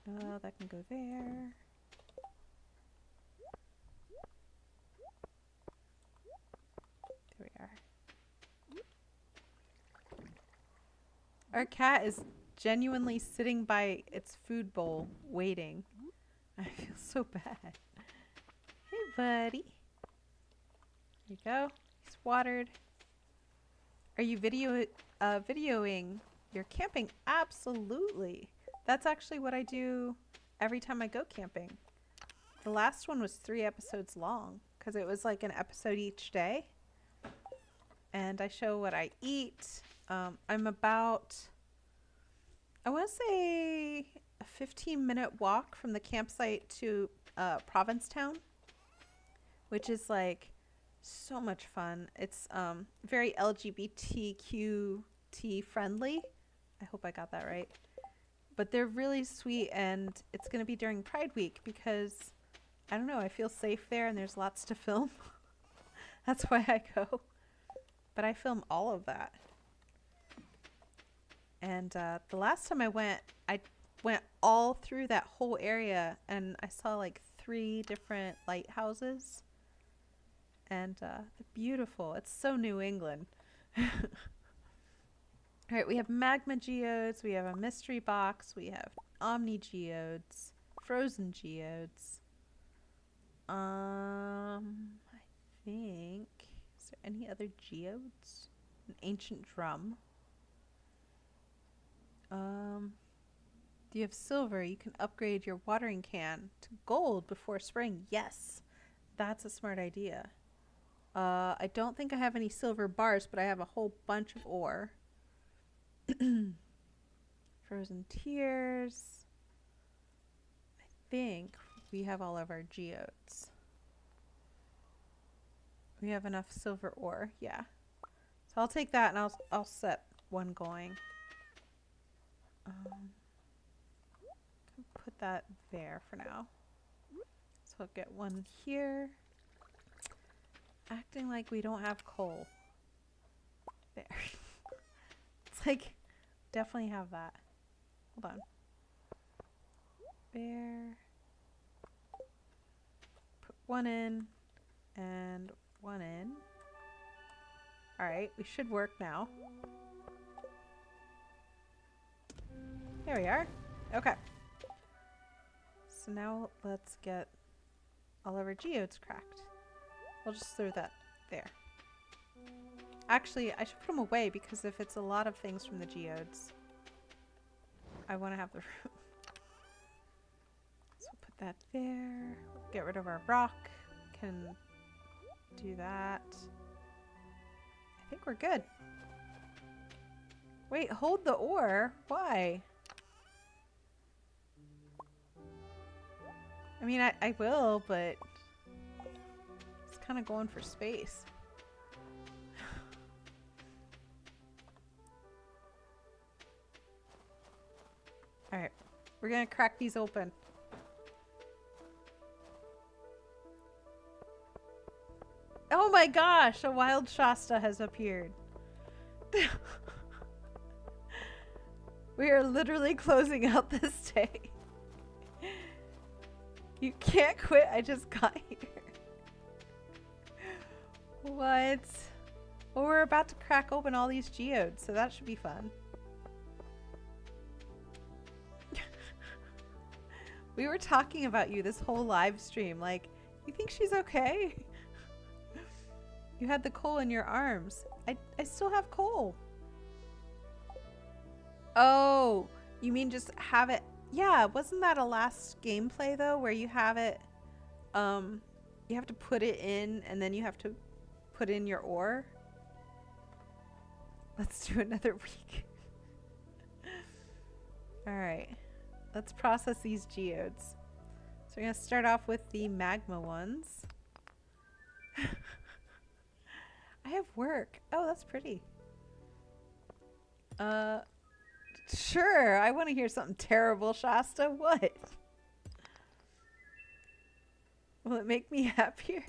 Oh, that can go there. There we are. Our cat is genuinely sitting by its food bowl waiting. I feel so bad. Hey, buddy. There you go. He's watered. Are you videoing your camping? Absolutely. That's actually what I do every time I go camping. The last one was 3 episodes long because it was like an episode each day. And I show what I eat. I'm about, I want to say, a 15-minute walk from the campsite to Provincetown, which is like so much fun. It's very LGBTQT friendly. I hope I got that right. But they're really sweet, and it's going to be during Pride Week because, I don't know, I feel safe there and there's lots to film. That's why I go. But I film all of that. And the last time I went all through that whole area, and I saw like 3 different lighthouses. And they're beautiful. It's so New England. All right, we have magma geodes, we have a mystery box, we have omni geodes, frozen geodes. I think, is there any other geodes? An ancient drum. Do you have silver? You can upgrade your watering can to gold before spring. Yes, that's a smart idea. I don't think I have any silver bars, but I have a whole bunch of ore. Frozen tears. I think we have all of our geodes. We have enough silver ore, yeah. So I'll take that and I'll set one going. Put that there for now. So I'll get one here. Acting like we don't have coal. There. It's like, definitely have that. Hold on. There. Put one in and one in. Alright, we should work now. There we are. Okay. So now let's get all of our geodes cracked. We'll just throw that there. Actually, I should put them away because if it's a lot of things from the geodes, I want to have the room. So put that there. Get rid of our rock. Can do that. I think we're good. Wait, hold the ore? Why? I mean, I will, but it's kind of going for space. Alright, we're gonna crack these open. Oh my gosh, a wild Shasta has appeared. We are literally closing out this day. You can't quit, I just got here. What? Well, we're about to crack open all these geodes, so that should be fun. We were talking about you this whole live stream. Like, you think she's okay? You had the coal in your arms. I still have coal. Oh, you mean just have it? Yeah, wasn't that a last gameplay though, where you have it, you have to put it in and then you have to put in your ore? Let's do another week. All right, let's process these geodes. So we're gonna start off with the magma ones. I have work. Oh, that's pretty. Sure. I want to hear something terrible, Shasta. What? Will it make me happier?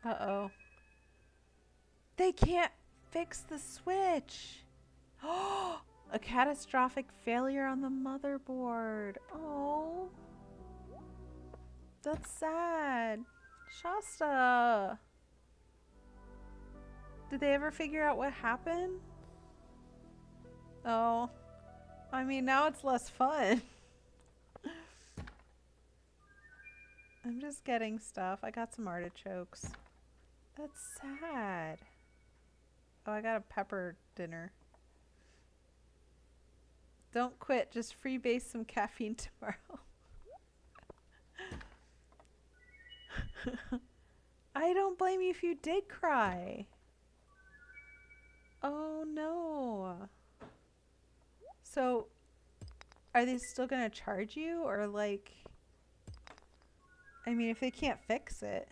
Uh-oh. They can't fix the switch. Oh, a catastrophic failure on the motherboard. Oh. That's sad. Shasta. Did they ever figure out what happened? Oh. I mean, now it's less fun. I'm just getting stuff. I got some artichokes. That's sad. Oh, I got a pepper dinner. Don't quit. Just freebase some caffeine tomorrow. I don't blame you if you did cry. Oh no. So, are they still gonna charge you, or like, I mean, if they can't fix it.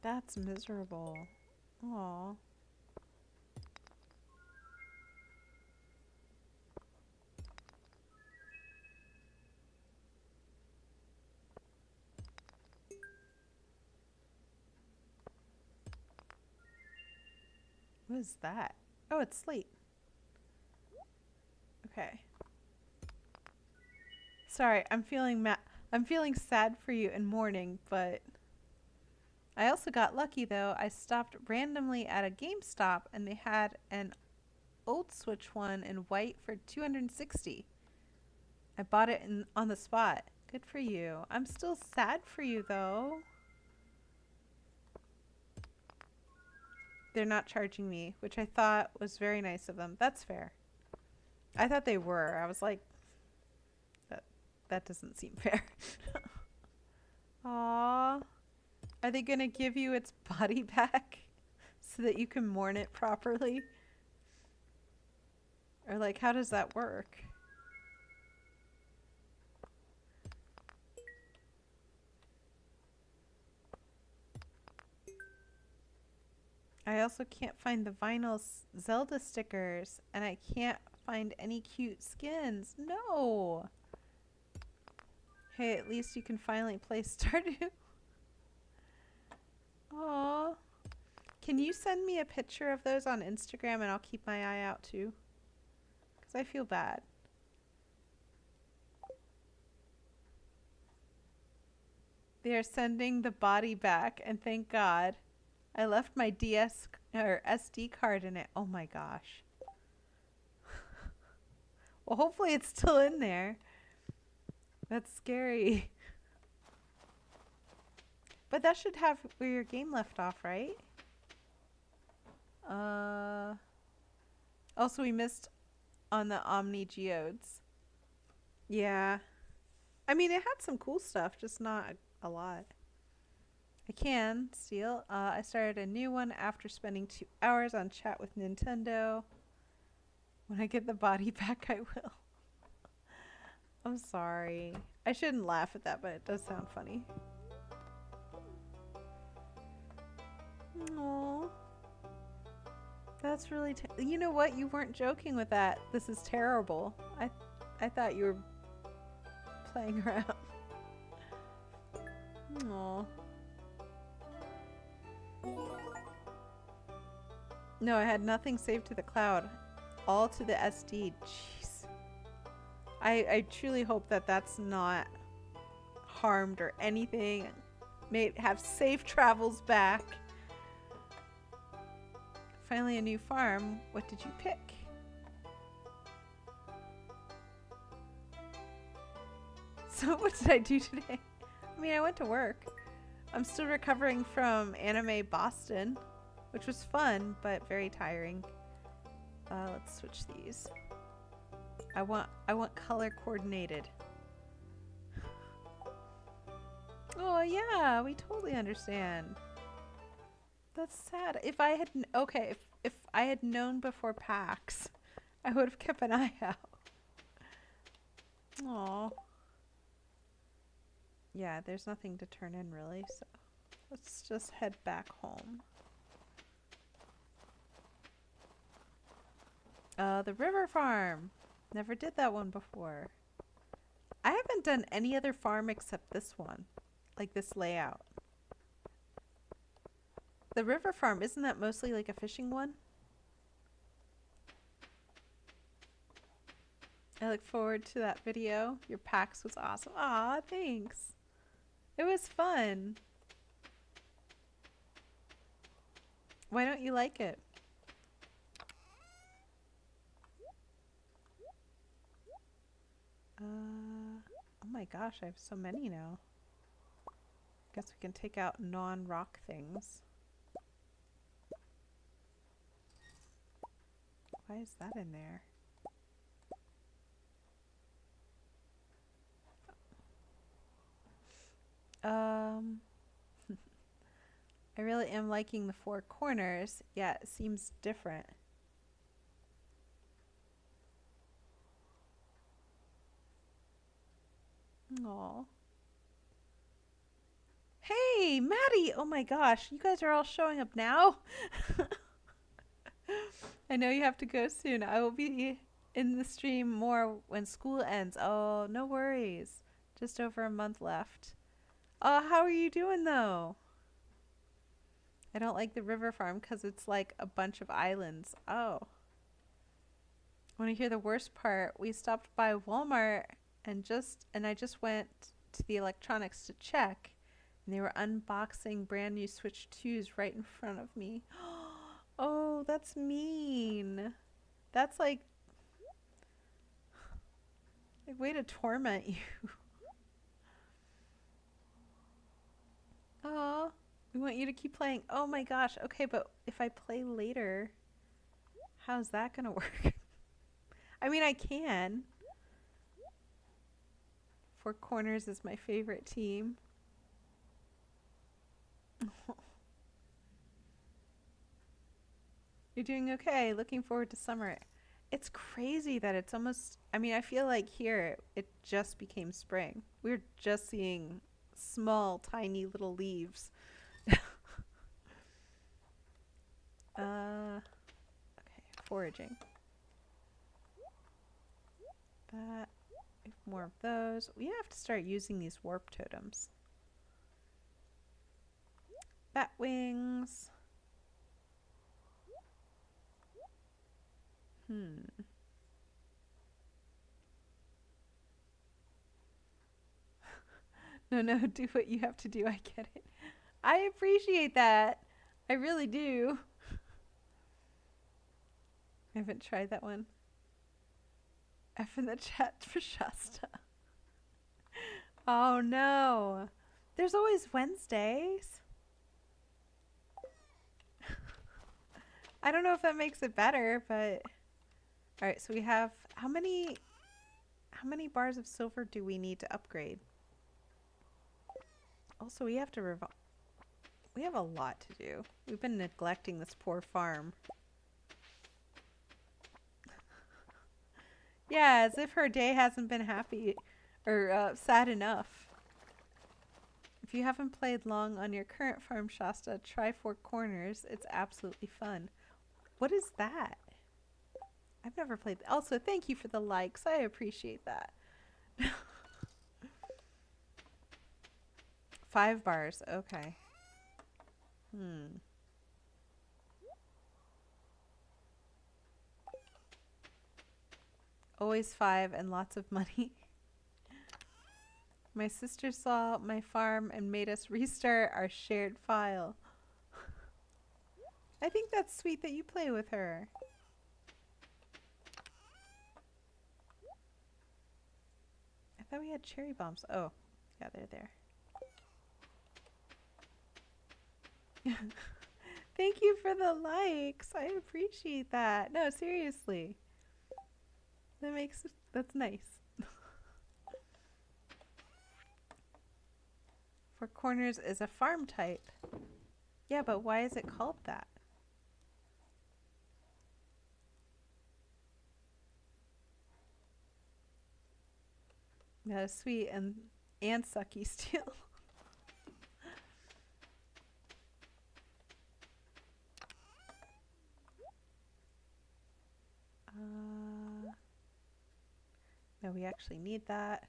That's miserable. Aw. What is that? Oh, it's sleep. Okay. Sorry, I'm feeling sad for you and mourning, but I also got lucky though. I stopped randomly at a GameStop and they had an old Switch one in white for $260. I bought it on the spot. Good for you. I'm still sad for you though. They're not charging me, which I thought was very nice of them. That's fair. I thought they were. I was like, that doesn't seem fair. Aww. Are they gonna give you its body back so that you can mourn it properly? Or like, how does that work? I also can't find the vinyl Zelda stickers, and I can't find any cute skins. No! Hey, at least you can finally play Stardew. Aww. Can you send me a picture of those on Instagram and I'll keep my eye out too? Because I feel bad. They are sending the body back, and thank God. I left my DS or SD card in it. Oh my gosh. Well, hopefully it's still in there. That's scary. But that should have where your game left off, right? Also, we missed on the Omni Geodes. Yeah. I mean, it had some cool stuff, just not a lot. I can steal. I started a new one after spending 2 hours on chat with Nintendo. When I get the body back, I will. I'm sorry. I shouldn't laugh at that, but it does sound funny. Aww. That's really you know what? You weren't joking with that. This is terrible. I thought you were playing around. Aww. No, I had nothing saved to the cloud. All to the SD. Jeez. I truly hope that that's not harmed or anything. May have safe travels back. Finally a new farm. What did you pick? So what did I do today? I mean, I went to work. I'm still recovering from Anime Boston, which was fun, but very tiring. Let's switch these. I want color coordinated. Oh yeah, we totally understand. That's sad. If I had if I had known before PAX, I would have kept an eye out. Aw. Yeah, there's nothing to turn in really, so let's just head back home. The river farm. Never did that one before. I haven't done any other farm except this one. Like this layout. The river farm, isn't that mostly like a fishing one? I look forward to that video. Your PAX was awesome. Aw, thanks. It was fun. Why don't you like it? Oh my gosh, I have so many now. Guess we can take out non-rock things. Why is that in there? I really am liking the 4 corners. Yeah, it seems different. Aw. Hey, Maddie! Oh my gosh, you guys are all showing up now? I know you have to go soon. I will be in the stream more when school ends. Oh, no worries. Just over a month left. Oh, how are you doing though? I don't like the river farm because it's like a bunch of islands. Oh. Want to hear the worst part? We stopped by Walmart and I just went to the electronics to check, and they were unboxing brand new Switch 2s right in front of me. Oh, that's mean. That's like way to torment you. Aw, we want you to keep playing. Oh my gosh. Okay, but if I play later, how's that gonna work? I mean, I can. 4 Corners is my favorite team. You're doing okay. Looking forward to summer. It's crazy that it's almost, I mean, I feel like here it just became spring. We're just seeing small, tiny little leaves. Okay, foraging. That, more of those. We have to start using these warp totems. Bat wings. No, do what you have to do. I get it. I appreciate that. I really do. I haven't tried that one. F in the chat for Shasta. Oh no. There's always Wednesdays. I don't know if that makes it better, but alright, so we have how many bars of silver do we need to upgrade? Also, we have to We have a lot to do. We've been neglecting this poor farm. Yeah, as if her day hasn't been happy or sad enough. If you haven't played long on your current farm, Shasta, try Four Corners. It's absolutely fun. What is that? I've never played. Also, thank you for the likes. I appreciate that. 5 bars. Okay. Always 5 and lots of money. My sister saw my farm and made us restart our shared file. I think that's sweet that you play with her. I thought we had cherry bombs. Oh, yeah, they're there. Thank you for the likes. I appreciate that. No, seriously. That's nice. Four Corners is a farm type. Yeah, but why is it called that? No, sweet and sucky still. No, we actually need that.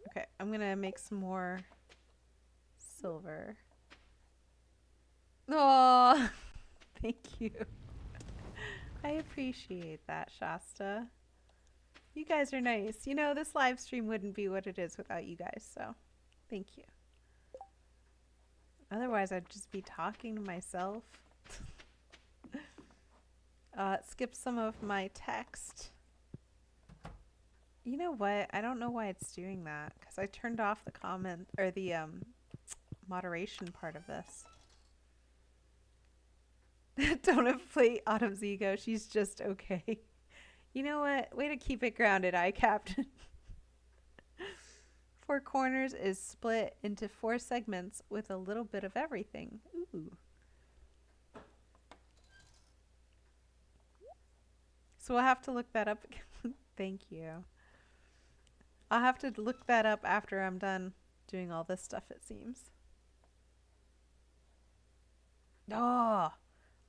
Okay, I'm gonna make some more silver. Oh, thank you. I appreciate that, Shasta. You guys are nice. You know, this live stream wouldn't be what it is without you guys, so thank you. Otherwise, I'd just be talking to myself. Skip some of my text. You know what? I don't know why it's doing that, because I turned off the comment, or the moderation part of this. Don't inflate Autumn's ego. She's just okay. You know what? Way to keep it grounded, Captain. Four Corners is split into 4 segments with a little bit of everything. Ooh. So we'll have to look that up. Thank you. I'll have to look that up after I'm done doing all this stuff, it seems. Oh,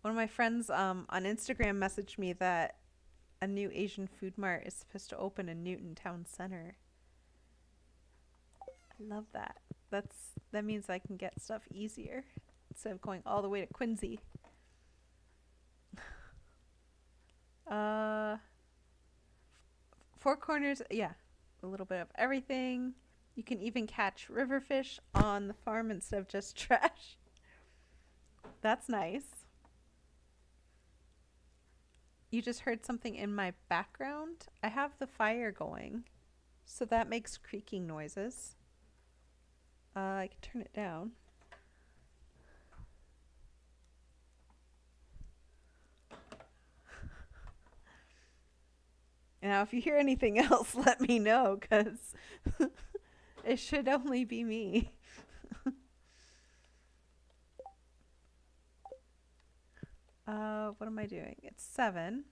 one of my friends on Instagram messaged me that a new Asian food mart is supposed to open in Newton Town Center. I love that. That means I can get stuff easier instead of going all the way to Quincy. Four Corners, yeah, a little bit of everything. You can even catch river fish on the farm instead of just trash. That's nice. You just heard something in my background. I have the fire going, so that makes creaking noises. I can turn it down. Now, if you hear anything else, let me know, because it should only be me. What am I doing? It's 7.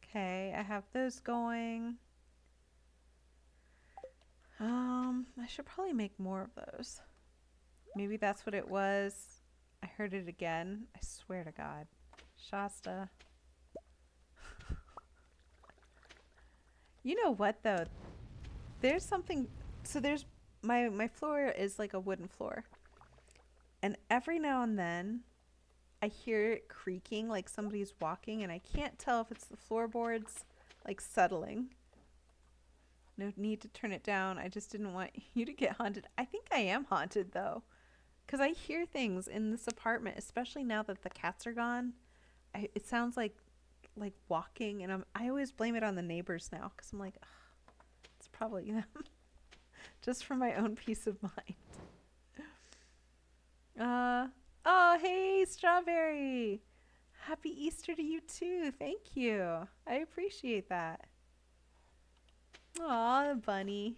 Okay, I have those going. I should probably make more of those. Maybe that's what it was. I heard it again. I swear to God. Shasta. You know what, though? There's something... So there's... My floor is like a wooden floor. And every now and then, I hear it creaking like somebody's walking, and I can't tell if it's the floorboards, like, settling. No need to turn it down. I just didn't want you to get haunted. I think I am haunted, though. Because I hear things in this apartment, especially now that the cats are gone. It sounds like walking, and I always blame it on the neighbors now, because I'm like, it's probably them. Just for my own peace of mind. Oh, hey, Strawberry. Happy Easter to you too. Thank you. I appreciate that. Aw, bunny.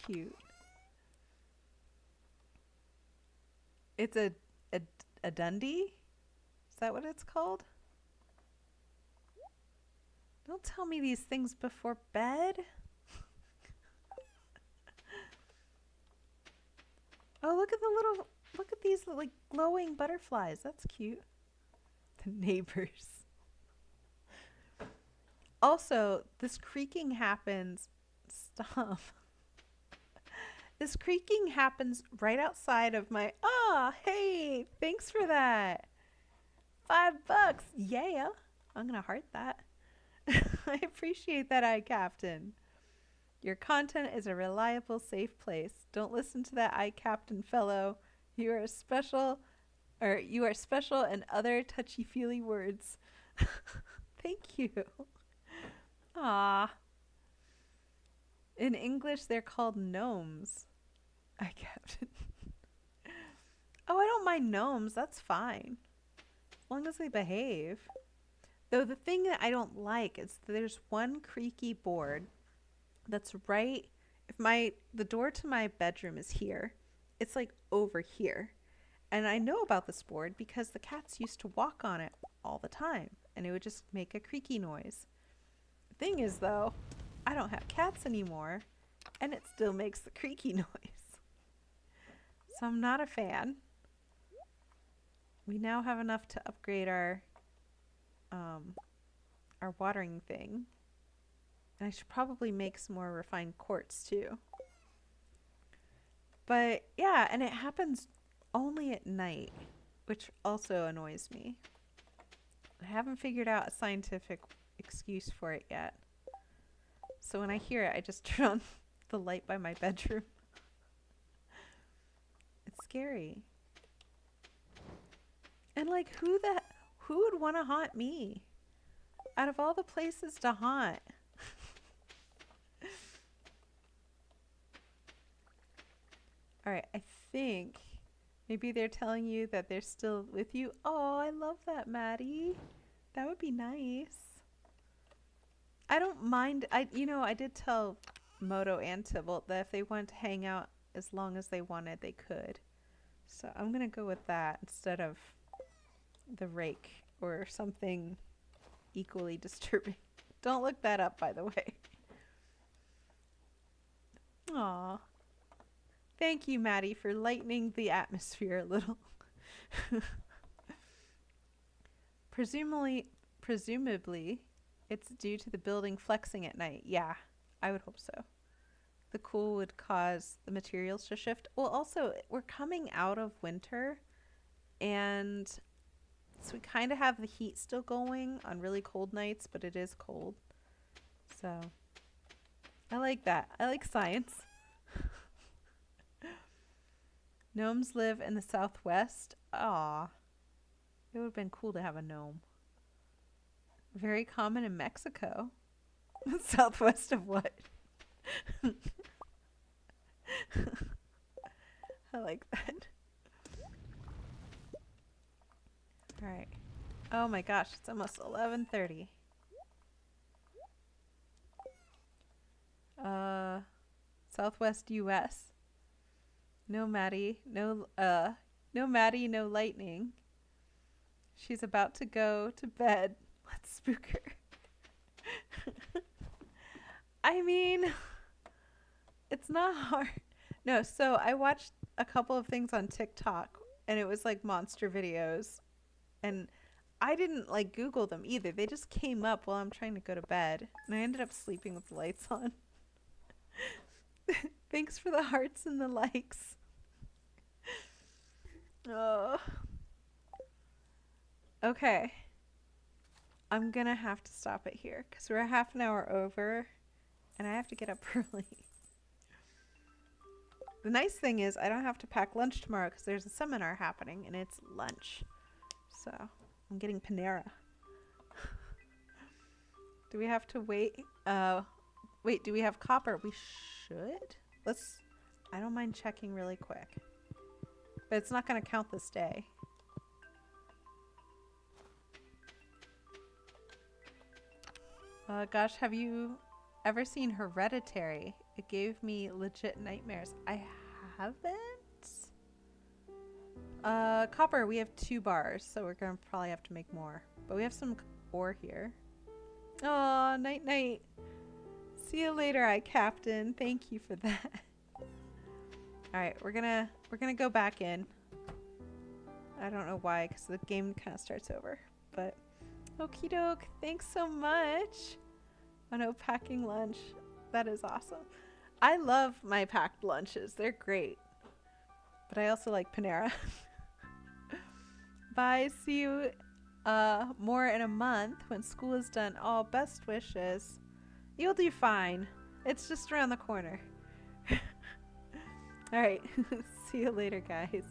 cute. It's a Dundee? Is that what it's called? Don't tell me these things before bed. Oh, look at these like glowing butterflies. That's cute. The neighbors. Also, this creaking happens. Stop. This creaking happens right outside of my. Ah, hey, thanks for that. $5. Yeah. I'm gonna heart that. I appreciate that, iCaptain. Your content is a reliable, safe place. Don't listen to that iCaptain fellow. You are special, and other touchy-feely words. Thank you. Ah. In English, they're called gnomes. iCaptain. Oh, I don't mind gnomes. That's fine. As long as they behave. Though the thing that I don't like is there's one creaky board that's right. If the door to my bedroom is here, it's like over here. And I know about this board because the cats used to walk on it all the time and it would just make a creaky noise. The thing is though, I don't have cats anymore and it still makes the creaky noise. So I'm not a fan. We now have enough to upgrade our watering thing. And I should probably make some more refined quartz too. But yeah, and it happens only at night, which also annoys me. I haven't figured out a scientific excuse for it yet. So when I hear it, I just turn on the light by my bedroom. It's scary. And like who would want to haunt me? Out of all the places to haunt. Alright, I think maybe they're telling you that they're still with you. Oh, I love that, Maddie. That would be nice. I don't mind. I did tell Moto and Tybalt that if they wanted to hang out as long as they wanted, they could. So I'm going to go with that instead of the rake or something equally disturbing. Don't look that up, by the way. Aw. Thank you, Maddie, for lightening the atmosphere a little. Presumably, it's due to the building flexing at night. Yeah, I would hope so. The cool would cause the materials to shift. Well, also, we're coming out of winter, and so we kind of have the heat still going on really cold nights, but it is cold. So, I like that. I like science. Gnomes live in the southwest. Aw. It would have been cool to have a gnome. Very common in Mexico. Southwest of what? I like that. Alright. Oh my gosh, it's almost 11:30. Southwest US. No Maddie, no Maddie, no lightning. She's about to go to bed. Let's spook her. I mean, it's not hard. No, so I watched a couple of things on TikTok and it was like monster videos. And I didn't like Google them either. They just came up while I'm trying to go to bed. And I ended up sleeping with the lights on. Thanks for the hearts and the likes. Oh. Okay. I'm gonna have to stop it here because we're a half an hour over and I have to get up early. The nice thing is I don't have to pack lunch tomorrow because there's a seminar happening and it's lunch. So I'm getting Panera. Do we have to wait? Wait, do we have copper? We should. I don't mind checking really quick. But it's not going to count this day. Gosh, have you ever seen Hereditary? It gave me legit nightmares. I haven't. Copper, we have 2 bars, so we're gonna probably have to make more. But we have some ore here. Oh, night night. See you later, Captain. Thank you for that. Alright, we're gonna go back in. I don't know why, because the game kind of starts over. But okie doke, thanks so much. Oh no, packing lunch. That is awesome. I love my packed lunches. They're great. But I also like Panera. Bye. See you more in a month when school is done. Oh, best wishes. You'll do fine. It's just around the corner. All right. See you later, guys.